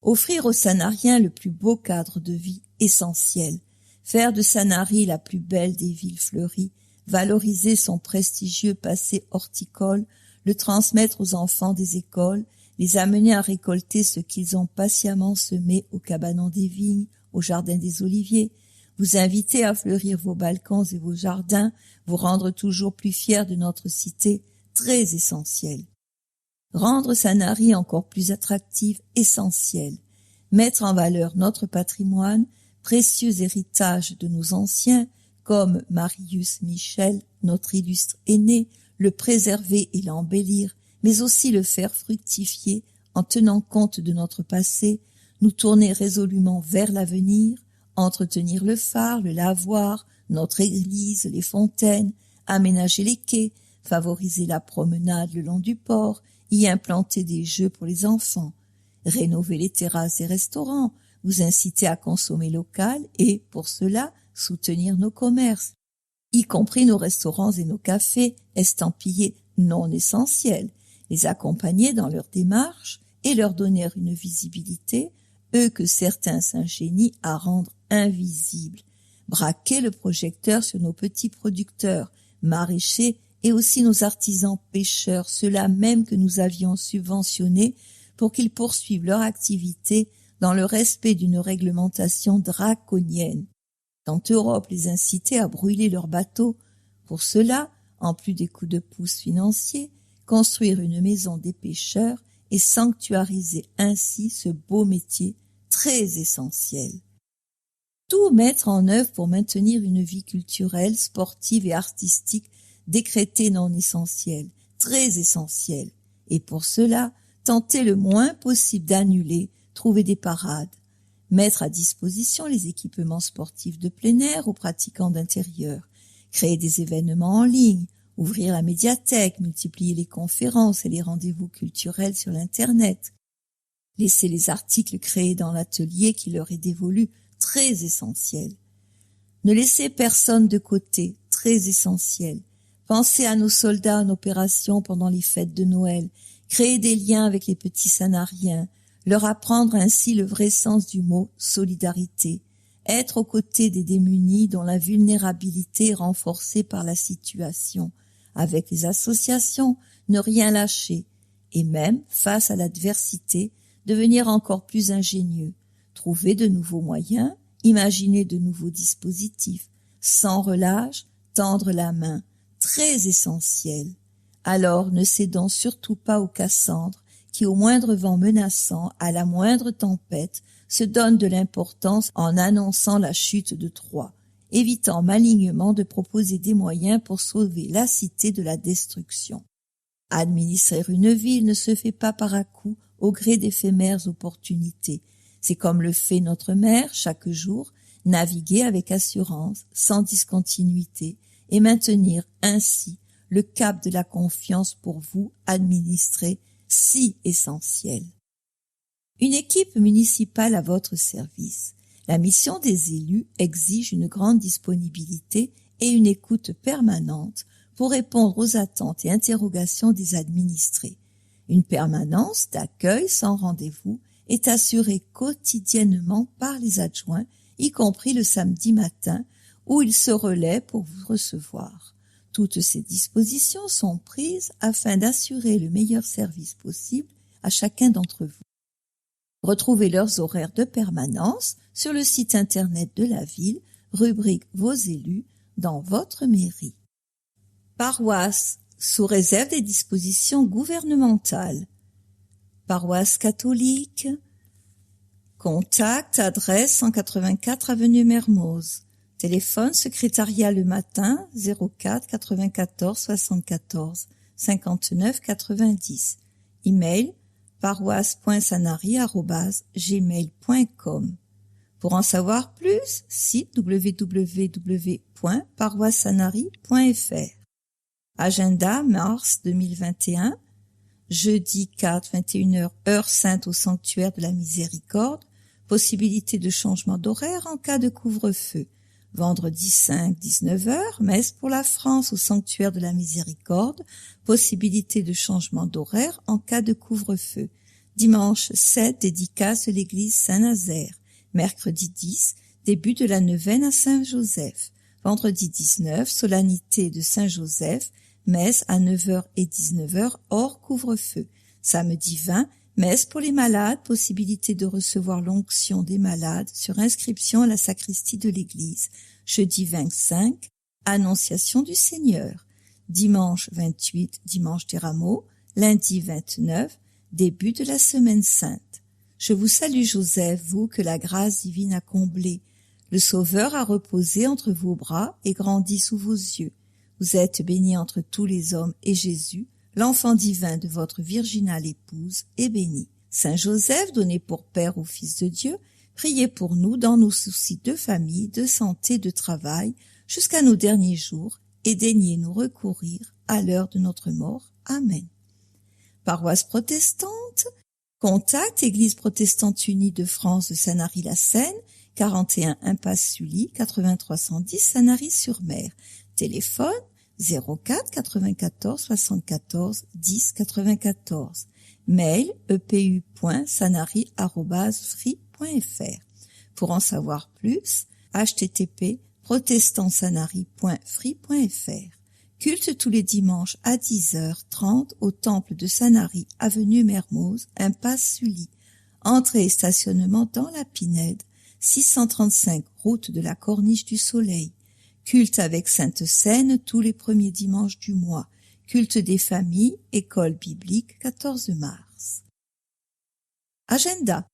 Offrir aux Sanariens le plus beau cadre de vie, essentiel. Faire de Sanary la plus belle des villes fleuries, valoriser son prestigieux passé horticole, le transmettre aux enfants des écoles, les amener à récolter ce qu'ils ont patiemment semé au cabanon des vignes, au jardin des oliviers, vous inviter à fleurir vos balcons et vos jardins, vous rendre toujours plus fiers de notre cité, très essentiel. Rendre Sanary encore plus attractive, essentiel. Mettre en valeur notre patrimoine, précieux héritage de nos anciens, comme Marius Michel, notre illustre aîné, le préserver et l'embellir, mais aussi le faire fructifier en tenant compte de notre passé, nous tourner résolument vers l'avenir, entretenir le phare, le lavoir, notre église, les fontaines, aménager les quais, favoriser la promenade le long du port, y implanter des jeux pour les enfants, rénover les terrasses et restaurants, vous inciter à consommer local et, pour cela, soutenir nos commerces, y compris nos restaurants et nos cafés estampillés non essentiels, les accompagner dans leur démarche et leur donner une visibilité, eux que certains s'ingénient à rendre invisibles, braquer le projecteur sur nos petits producteurs, maraîchers et aussi nos artisans pêcheurs, ceux-là même que nous avions subventionnés pour qu'ils poursuivent leur activité dans le respect d'une réglementation draconienne. Tant Europe les incitait à brûler leurs bateaux. Pour cela, en plus des coups de pouce financiers, construire une maison des pêcheurs et sanctuariser ainsi ce beau métier très essentiel. Tout mettre en œuvre pour maintenir une vie culturelle, sportive et artistique décrétée non essentielle, très essentielle, et pour cela, tenter le moins possible d'annuler, trouver des parades, mettre à disposition les équipements sportifs de plein air aux pratiquants d'intérieur, créer des événements en ligne, ouvrir la médiathèque, multiplier les conférences et les rendez-vous culturels sur l'Internet, laisser les articles créés dans l'atelier qui leur est dévolu, très essentiel. Ne laissez personne de côté, très essentiel. Pensez à nos soldats en opération pendant les fêtes de Noël, créer des liens avec les petits Sanariens, leur apprendre ainsi le vrai sens du mot solidarité, être aux côtés des démunis dont la vulnérabilité est renforcée par la situation, avec les associations, ne rien lâcher, et même, face à l'adversité, devenir encore plus ingénieux, trouver de nouveaux moyens, imaginer de nouveaux dispositifs, sans relâche, tendre la main, très essentiel. Alors ne cédons surtout pas aux Cassandres qui, au moindre vent menaçant, à la moindre tempête, se donnent de l'importance en annonçant la chute de Troie, évitant malignement de proposer des moyens pour sauver la cité de la destruction. Administrer une ville ne se fait pas par à-coups au gré d'éphémères opportunités. C'est comme le fait notre mère chaque jour, naviguer avec assurance, sans discontinuité, et maintenir ainsi le cap de la confiance pour vous administrer, si essentiel. Une équipe municipale à votre service. La mission des élus exige une grande disponibilité et une écoute permanente pour répondre aux attentes et interrogations des administrés. Une permanence d'accueil sans rendez-vous est assurée quotidiennement par les adjoints, y compris le samedi matin, où ils se relaient pour vous recevoir. Toutes ces dispositions sont prises afin d'assurer le meilleur service possible à chacun d'entre vous. Retrouvez leurs horaires de permanence sur le site internet de la ville, rubrique Vos élus, dans votre mairie. Paroisse, sous réserve des dispositions gouvernementales. Paroisse catholique. Contact, adresse 184 avenue Mermoz. Téléphone, secrétariat le matin, 04 94 74 59 90. Email, paroisse.sanary@gmail.com. Pour en savoir plus, site www.paroissanary.fr. Agenda, mars 2021. Jeudi 4, 21h, heure sainte au sanctuaire de la Miséricorde. Possibilité de changement d'horaire en cas de couvre-feu. Vendredi 5, 19h, messe pour la France au sanctuaire de la Miséricorde. Possibilité de changement d'horaire en cas de couvre-feu. Dimanche 7, dédicace de l'église Saint-Nazaire. Mercredi 10, début de la neuvaine à Saint-Joseph. Vendredi 19, solennité de Saint-Joseph, messe à 9h et 19h hors couvre-feu. Samedi 20, messe pour les malades, possibilité de recevoir l'onction des malades sur inscription à la sacristie de l'église. Jeudi 25, Annonciation du Seigneur. Dimanche 28, dimanche des Rameaux. Lundi 29, début de la Semaine Sainte. Je vous salue Joseph, vous que la grâce divine a comblé. Le Sauveur a reposé entre vos bras et grandi sous vos yeux. Vous êtes bénie entre tous les hommes et Jésus, l'enfant divin de votre virginale épouse, est béni. Saint Joseph, donné pour Père au Fils de Dieu, priez pour nous dans nos soucis de famille, de santé, de travail, jusqu'à nos derniers jours, et daignez nous recourir à l'heure de notre mort. Amen. Paroisse protestante, contact Église protestante unie de France de Sanary-la-Seine, 41 impasse Sully, 8310 Sanary-sur-Mer. Téléphone 04 94 74 10 94. Mail epu.sanary@free.fr. Pour en savoir plus, http://protestantsanary.free.fr. Culte tous les dimanches à 10h30 au temple de Sanary, avenue Mermoz, impasse Sully. Entrée et stationnement dans la Pinède, 635 route de la Corniche du Soleil. Culte avec Sainte Seine tous les premiers dimanches du mois. Culte des familles, école biblique, 14 mars. Agenda.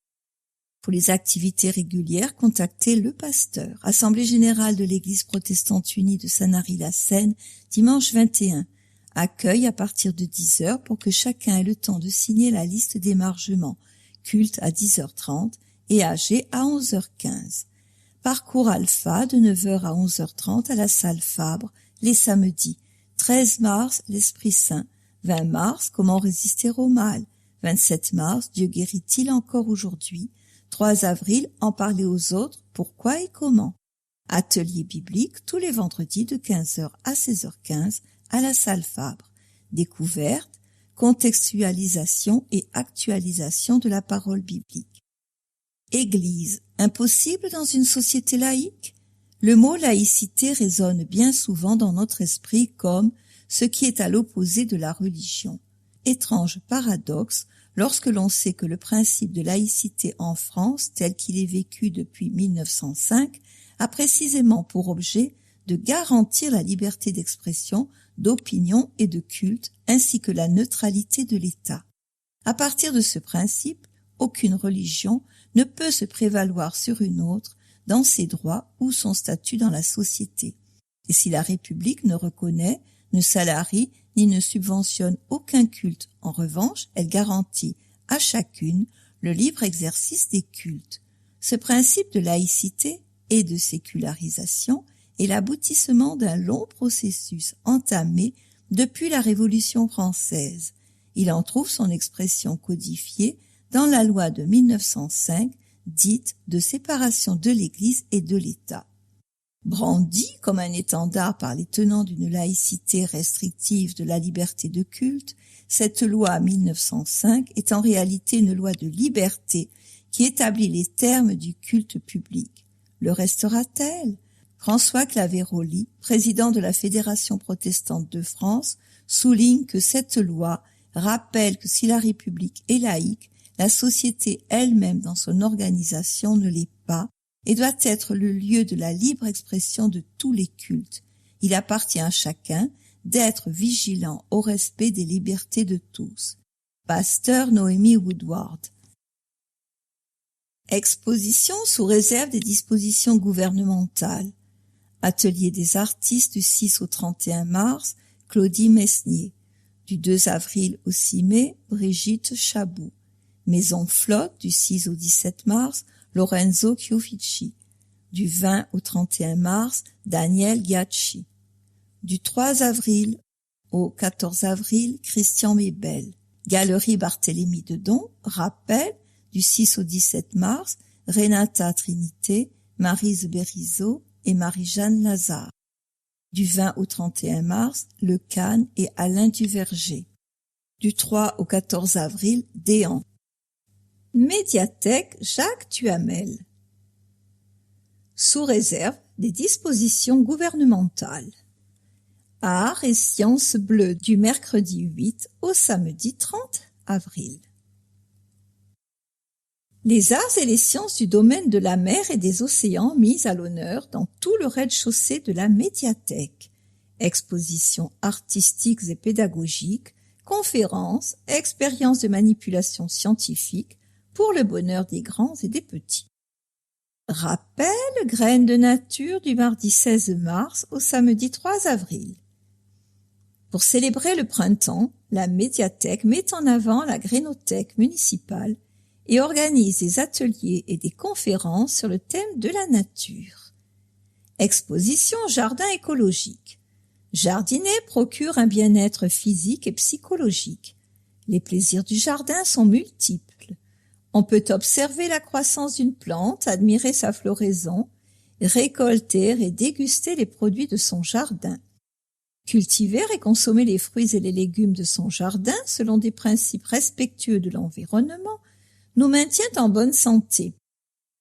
Pour les activités régulières, contactez le pasteur. Assemblée générale de l'Église protestante unie de Sanary-la-Seine, dimanche 21. Accueil à partir de 10h pour que chacun ait le temps de signer la liste d'émargement. Culte à 10h30 et AG à 11h15. Parcours alpha de 9h à 11h30 à la salle Fabre, les samedis. 13 mars, l'Esprit Saint. 20 mars, comment résister au mal. 27 mars, Dieu guérit-il encore aujourd'hui. 3 avril, en parler aux autres, pourquoi et comment. Atelier biblique tous les vendredis de 15h à 16h15 à la salle Fabre. Découverte, contextualisation et actualisation de la parole biblique. Église, impossible dans une société laïque? Le mot laïcité résonne bien souvent dans notre esprit comme ce qui est à l'opposé de la religion. Étrange paradoxe lorsque l'on sait que le principe de laïcité en France, tel qu'il est vécu depuis 1905, a précisément pour objet de garantir la liberté d'expression, d'opinion et de culte, ainsi que la neutralité de l'État. À partir de ce principe, aucune religion ne peut se prévaloir sur une autre dans ses droits ou son statut dans la société. Et si la République ne reconnaît, ne salarie ni ne subventionne aucun culte, en revanche, elle garantit à chacune le libre exercice des cultes. Ce principe de laïcité et de sécularisation est l'aboutissement d'un long processus entamé depuis la Révolution française. Il en trouve son expression codifiée dans la loi de 1905, dite de séparation de l'Église et de l'État. Brandie comme un étendard par les tenants d'une laïcité restrictive de la liberté de culte, cette loi 1905 est en réalité une loi de liberté qui établit les termes du culte public. Le restera-t-elle? François Claveroli, président de la Fédération protestante de France, souligne que cette loi rappelle que si la République est laïque, la société elle-même dans son organisation ne l'est pas et doit être le lieu de la libre expression de tous les cultes. Il appartient à chacun d'être vigilant au respect des libertés de tous. Pasteur Noémie Woodward. Exposition sous réserve des dispositions gouvernementales. Atelier des artistes du 6 au 31 mars, Claudie Mesnier. Du 2 avril au 6 mai, Brigitte Chabou. Maison Flotte du 6 au 17 mars, Lorenzo Chioffici. Du 20 au 31 mars, Daniel Ghiacci. Du 3 avril au 14 avril, Christian Mébel. Galerie Barthélemy Dedon, rappel, du 6 au 17 mars, Renata Trinité, Maryse Berizot et Marie-Jeanne Lazare. Du 20 au 31 mars, Le Cannes et Alain Duverger. Du 3 au 14 avril, Déan. Médiathèque Jacques Duhamel. Sous réserve des dispositions gouvernementales. Arts et sciences bleues du mercredi 8 au samedi 30 avril. Les arts et les sciences du domaine de la mer et des océans mises à l'honneur dans tout le rez-de-chaussée de la médiathèque. Expositions artistiques et pédagogiques, conférences, expériences de manipulation scientifique pour le bonheur des grands et des petits. Rappel, graines de nature du mardi 16 mars au samedi 3 avril. Pour célébrer le printemps, la médiathèque met en avant la grénothèque municipale et organise des ateliers et des conférences sur le thème de la nature. Exposition jardin écologique. Jardiner procure un bien-être physique et psychologique. Les plaisirs du jardin sont multiples. On peut observer la croissance d'une plante, admirer sa floraison, récolter et déguster les produits de son jardin. Cultiver et consommer les fruits et les légumes de son jardin selon des principes respectueux de l'environnement nous maintient en bonne santé.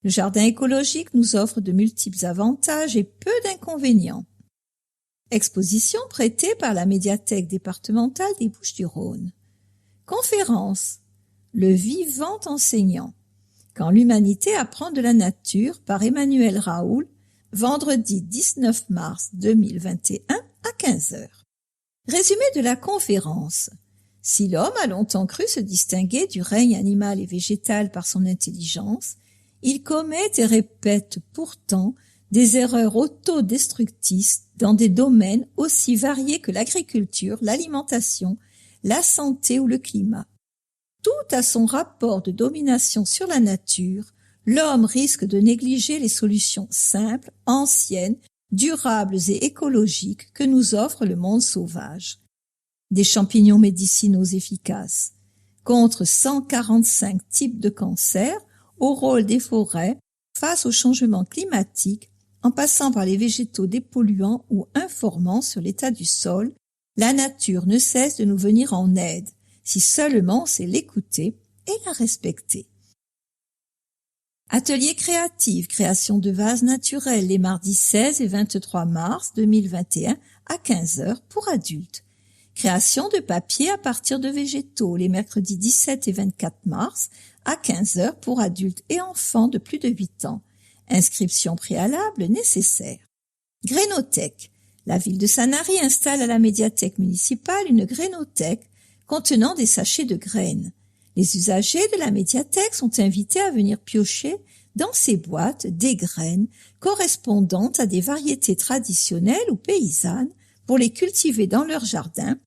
Le jardin écologique nous offre de multiples avantages et peu d'inconvénients. Exposition prêtée par la médiathèque départementale des Bouches-du-Rhône. Conférence. Le vivant enseignant. Quand l'humanité apprend de la nature par Emmanuel Raoul, vendredi 19 mars 2021 à 15h. Résumé de la conférence. Si l'homme a longtemps cru se distinguer du règne animal et végétal par son intelligence, il commet et répète pourtant des erreurs autodestructrices dans des domaines aussi variés que l'agriculture, l'alimentation, la santé ou le climat. Tout à son rapport de domination sur la nature, l'homme risque de négliger les solutions simples, anciennes, durables et écologiques que nous offre le monde sauvage. Des champignons médicinaux efficaces contre 145 types de cancers, au rôle des forêts face au changement climatique, en passant par les végétaux dépolluants ou informant sur l'état du sol, la nature ne cesse de nous venir en aide, si seulement on sait l'écouter et la respecter. Atelier créatif, création de vases naturels les mardis 16 et 23 mars 2021 à 15h pour adultes. Création de papier à partir de végétaux les mercredis 17 et 24 mars à 15h pour adultes et enfants de plus de 8 ans. Inscription préalable nécessaire. Grénothèque. La ville de Sanary installe à la médiathèque municipale une grénothèque contenant des sachets de graines. Les usagers de la médiathèque sont invités à venir piocher dans ces boîtes des graines correspondant à des variétés traditionnelles ou paysannes pour les cultiver dans leur jardin,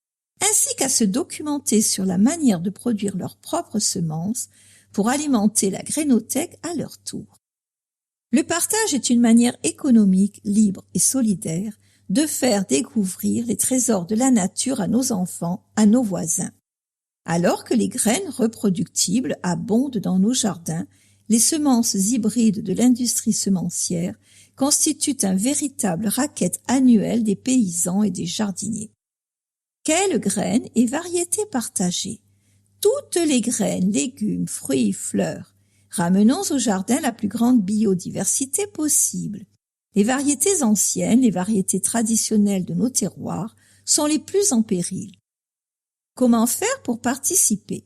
ainsi qu'à se documenter sur la manière de produire leurs propres semences pour alimenter la grénothèque à leur tour. Le partage est une manière économique, libre et solidaire de faire découvrir les trésors de la nature à nos enfants, à nos voisins. Alors que les graines reproductibles abondent dans nos jardins, les semences hybrides de l'industrie semencière constituent un véritable racket annuel des paysans et des jardiniers. Quelles graines et variétés partagées! Toutes les graines, légumes, fruits, fleurs. Ramenons au jardin la plus grande biodiversité possible. Les variétés anciennes, les variétés traditionnelles de nos terroirs sont les plus en péril. Comment faire pour participer?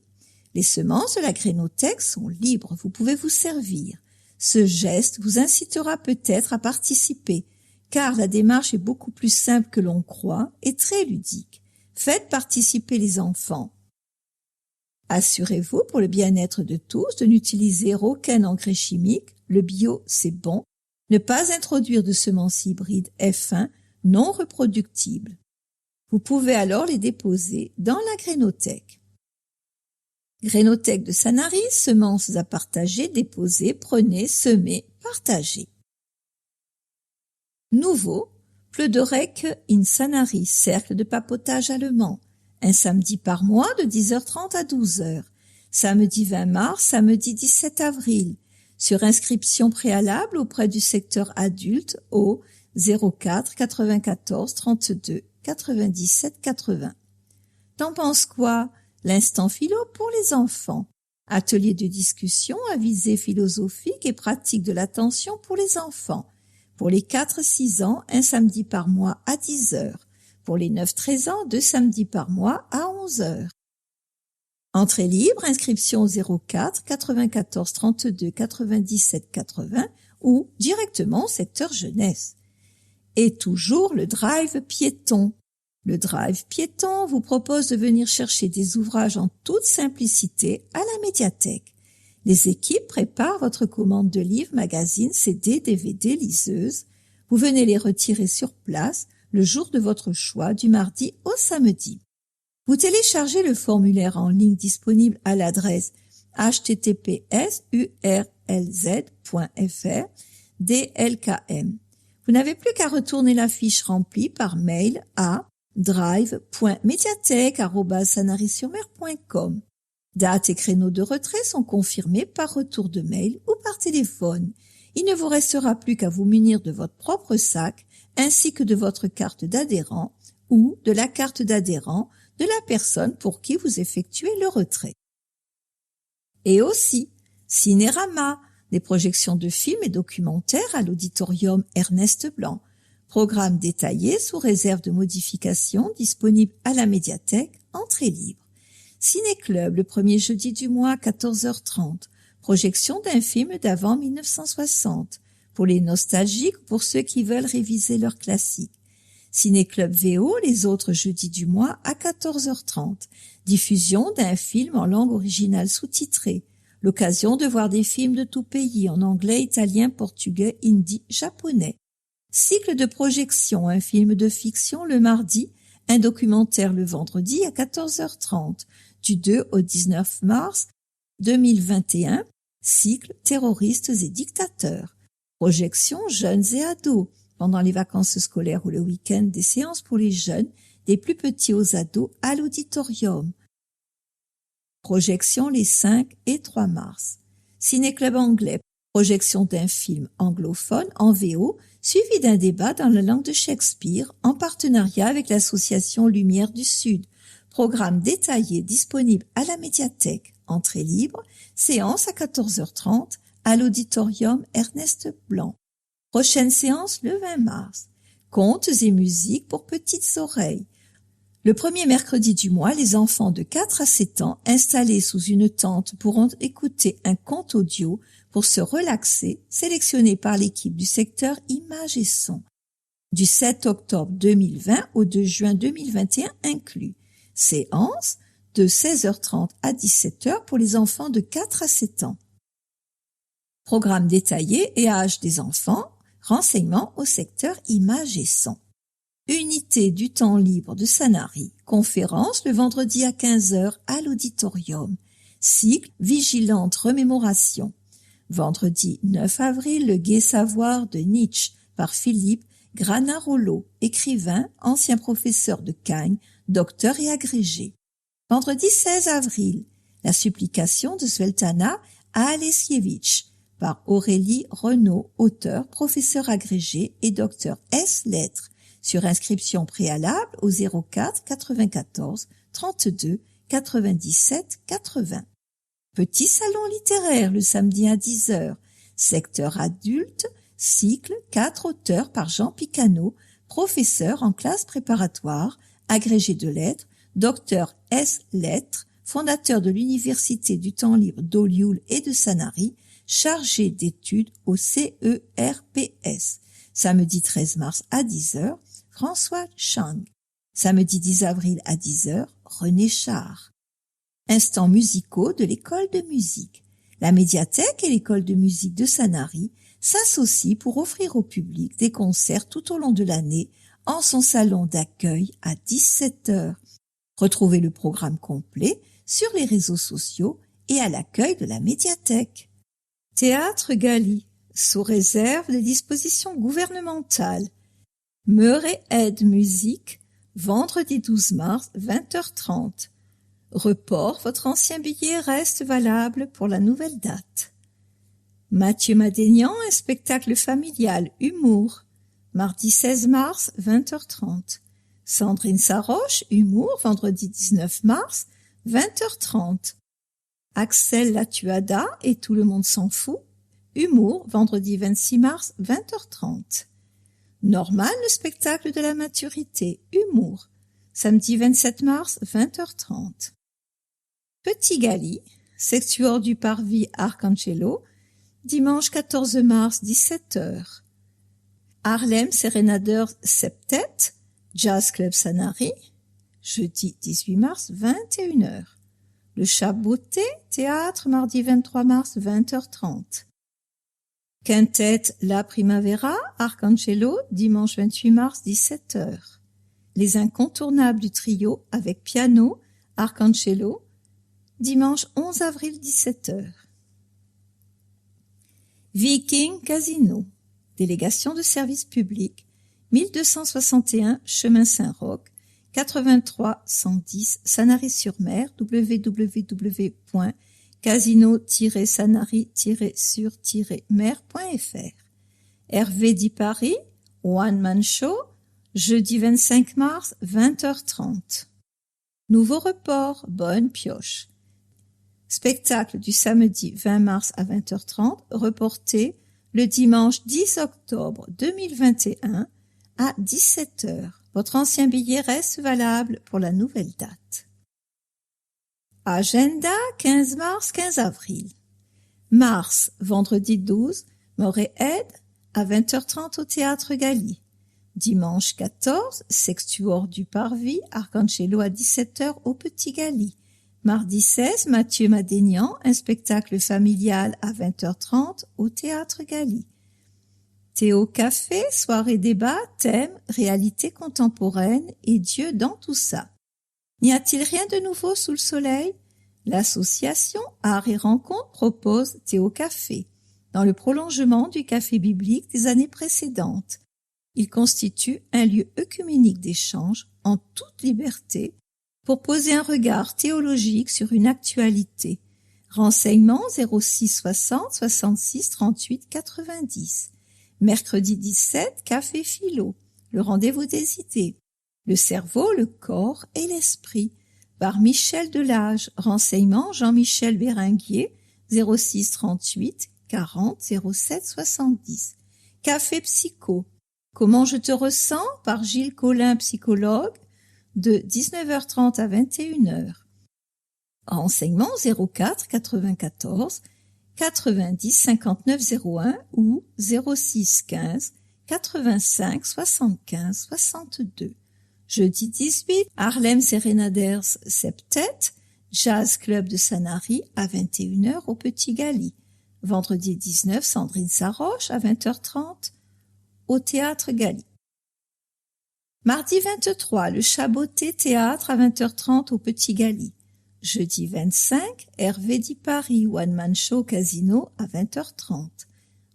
Les semences de la grénothèque sont libres, vous pouvez vous servir. Ce geste vous incitera peut-être à participer, car la démarche est beaucoup plus simple que l'on croit et très ludique. Faites participer les enfants. Assurez-vous, pour le bien-être de tous, de n'utiliser aucun engrais chimique. Le bio, c'est bon. Ne pas introduire de semences hybrides F1 non reproductibles. Vous pouvez alors les déposer dans la grénothèque. Grénothèque de Sanary, semences à partager, déposer, prenez, semez, partagez. Nouveau, Pleuderec in Sanary, cercle de papotage allemand. Un samedi par mois de 10h30 à 12h. Samedi 20 mars, samedi 17 avril. Sur inscription préalable auprès du secteur adulte au 04 94 32 97 80. T'en penses quoi? L'instant philo pour les enfants. Atelier de discussion à visée philosophique et pratique de l'attention pour les enfants. Pour les 4-6 ans, un samedi par mois à 10h. Pour les 9-13 ans, 2 samedis par mois à 11h. Entrée libre, inscription au 04 94 32 97 80 ou directement au secteur jeunesse. Et toujours le drive piéton. Le drive piéton vous propose de venir chercher des ouvrages en toute simplicité à la médiathèque. Les équipes préparent votre commande de livres, magazines, CD, DVD, liseuses. Vous venez les retirer sur place le jour de votre choix du mardi au samedi. Vous téléchargez le formulaire en ligne disponible à l'adresse https://urlz.fr/dlkm. Vous n'avez plus qu'à retourner la fiche remplie par mail à drive.mediathèque@sanary-sur-mer.com. Date et créneaux de retrait sont confirmés par retour de mail ou par téléphone. Il ne vous restera plus qu'à vous munir de votre propre sac ainsi que de votre carte d'adhérent ou de la carte d'adhérent de la personne pour qui vous effectuez le retrait. Et aussi, Cinérama, des projections de films et documentaires à l'auditorium Ernest Blanc. Programme détaillé sous réserve de modifications disponible à la médiathèque, entrée libre. Ciné-club le premier jeudi du mois à 14h30. Projection d'un film d'avant 1960. Pour les nostalgiques ou pour ceux qui veulent réviser leurs classiques. Ciné-club VO les autres jeudis du mois à 14h30. Diffusion d'un film en langue originale sous-titrée. L'occasion de voir des films de tout pays en anglais, italien, portugais, hindi, japonais. Cycle de projection, un film de fiction le mardi, un documentaire le vendredi à 14h30. Du 2 au 19 mars 2021, cycle terroristes et dictateurs. Projection jeunes et ados. Pendant les vacances scolaires ou le week-end, des séances pour les jeunes, des plus petits aux ados à l'auditorium. Projection les 5 et 3 mars. Ciné-club anglais. Projection d'un film anglophone en VO, suivi d'un débat dans la langue de Shakespeare en partenariat avec l'association Lumière du Sud. Programme détaillé disponible à la médiathèque. Entrée libre. Séance à 14h30 à l'auditorium Ernest Blanc. Prochaine séance le 20 mars. Contes et musiques pour petites oreilles. Le premier mercredi du mois, les enfants de 4 à 7 ans installés sous une tente pourront écouter un conte audio pour se relaxer, sélectionné par l'équipe du secteur images et son. Du 7 octobre 2020 au 2 juin 2021 inclus. Séance de 16h30 à 17h pour les enfants de 4 à 7 ans. Programme détaillé et âge des enfants, renseignements au secteur images et son. Unité du temps libre de Sanary, conférence le vendredi à 15h à l'auditorium. Cycle vigilante remémoration. Vendredi 9 avril, le gai savoir de Nietzsche par Philippe Granarolo, écrivain, ancien professeur de Cagnes, docteur et agrégé. Vendredi 16 avril, la supplication de Sveltana à Alexievitch par Aurélie Renaud, auteur, professeur agrégé et docteur S. Lettres, sur inscription préalable au 04 94 32 97 80. Petit salon littéraire le samedi à 10h. Secteur adulte, cycle 4 auteurs par Jean Picano, professeur en classe préparatoire, agrégé de lettres, docteur S. Lettres, fondateur de l'Université du temps libre d'Olioul et de Sanary, chargé d'études au CERPS. Samedi 13 mars à 10h, François Chang. Samedi 10 avril à 10h, René Char. Instants musicaux de l'école de musique. La médiathèque et l'école de musique de Sanary s'associent pour offrir au public des concerts tout au long de l'année en son salon d'accueil à 17h. Retrouvez le programme complet sur les réseaux sociaux et à l'accueil de la médiathèque. Théâtre Galie, sous réserve des dispositions gouvernementales. Meuret Aide Musique, vendredi 12 mars, 20h30. Report, votre ancien billet reste valable pour la nouvelle date. Mathieu Madénian, un spectacle familial, humour, mardi 16 mars, 20h30. Sandrine Saroche, humour, vendredi 19 mars, 20h30. Axel Latuada et Tout le monde s'en fout, humour, vendredi 26 mars, 20h30. Norman, le spectacle de la maturité, humour, samedi 27 mars, 20h30. Petit Gali, Sextuor du Parvis Arcangelo, dimanche 14 mars, 17h. Harlem Serenadeurs Septet, Jazz Club Sanary, jeudi 18 mars, 21h. Le Chat Beauté, théâtre, mardi 23 mars, 20h30. Quintette La Primavera, Arcangelo, dimanche 28 mars, 17h. Les incontournables du trio avec piano, Arcangelo, dimanche 11 avril, 17h. Viking Casino, délégation de service public, 1261 chemin Saint-Roch, 83 110 Sanary-sur-Mer, www.casino-sanary-sur-mer.fr. Hervé Di Paris, One Man Show, jeudi 25 mars, 20h30. Nouveau report, bonne pioche. Spectacle du samedi 20 mars à 20h30, reporté le dimanche 10 octobre 2021 à 17h. Votre ancien billet reste valable pour la nouvelle date. Agenda 15 mars, 15 avril. Mars, vendredi 12, Meuret Aide à 20h30 au Théâtre Galie. Dimanche 14, Sextuor du Parvis, Arcangelo à 17h au Petit Galie. Mardi 16, Mathieu Madénian, un spectacle familial à 20h30 au Théâtre Galy. Théo Café, soirée débat, thème, réalité contemporaine et Dieu dans tout ça. N'y a-t-il rien de nouveau sous le soleil? L'association Art et Rencontre propose Théo Café, dans le prolongement du café biblique des années précédentes. Il constitue un lieu œcuménique d'échange en toute liberté pour poser un regard théologique sur une actualité. Renseignements 06 60 66 38 90. Mercredi 17, Café Philo, le rendez-vous des idées. Le cerveau, le corps et l'esprit. Par Michel Delage. Renseignements Jean-Michel Béringuier 06 38 40 07 70. Café Psycho. Comment je te ressens par Gilles Collin, psychologue, de 19h30 à 21h. Renseignements 04 94 90 59 01 ou 06 15 85 75 62. Jeudi 18, Harlem Serenaders Septet, Jazz Club de Sanary à 21h au Petit Galy. Vendredi 19, Sandrine Saroche à 20h30 au Théâtre Galy. Mardi 23, le Chaboté Théâtre à 20h30 au Petit Galy. Jeudi 25, Hervé Di Paris One Man Show Casino à 20h30.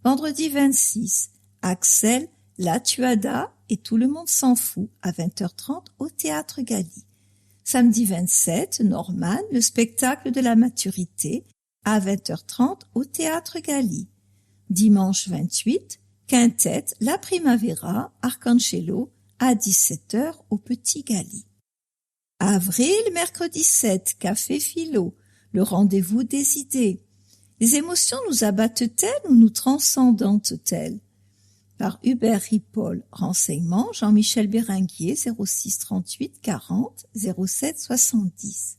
Vendredi 26, Axel La Tuada et Tout le monde s'en fout à 20h30 au Théâtre Galy. Samedi 27, Norman, le spectacle de la maturité à 20h30 au Théâtre Galy. Dimanche 28, Quintet La Primavera Arcangelo à 17h au Petit Galy. Avril, mercredi 7, Café Philo, le rendez-vous des idées. Les émotions nous abattent-elles ou nous transcendent-elles? Par Hubert Ripoll. Renseignements Jean-Michel Béringuier 06 38 40 07 70.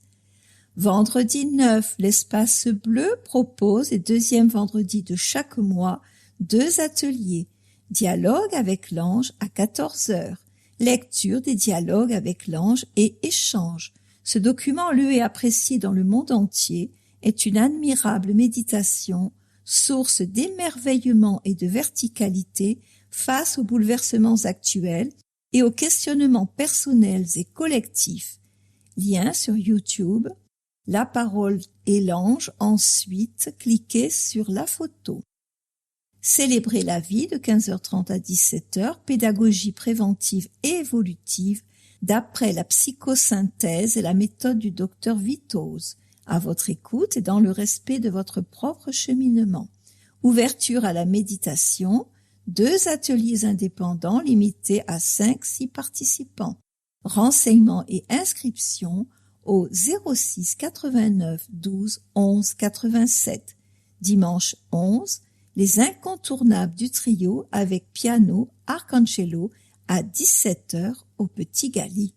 Vendredi 9, l'Espace Bleu propose les deuxièmes vendredis de chaque mois 2 ateliers. Dialogue avec l'ange à 14h. Lecture des dialogues avec l'ange et échange. Ce document lu et apprécié dans le monde entier est une admirable méditation, source d'émerveillement et de verticalité face aux bouleversements actuels et aux questionnements personnels et collectifs. Lien sur YouTube. La parole et l'ange. Ensuite, cliquez sur la photo. Célébrer la vie de 15h30 à 17h, pédagogie préventive et évolutive d'après la psychosynthèse et la méthode du docteur Vitoz, à votre écoute et dans le respect de votre propre cheminement. Ouverture à la méditation, 2 ateliers indépendants limités à 5-6 participants. Renseignements et inscriptions au 06 89 12 11 87. Dimanche 11, les incontournables du trio avec piano Arcangelo à 17h au Petit Galy.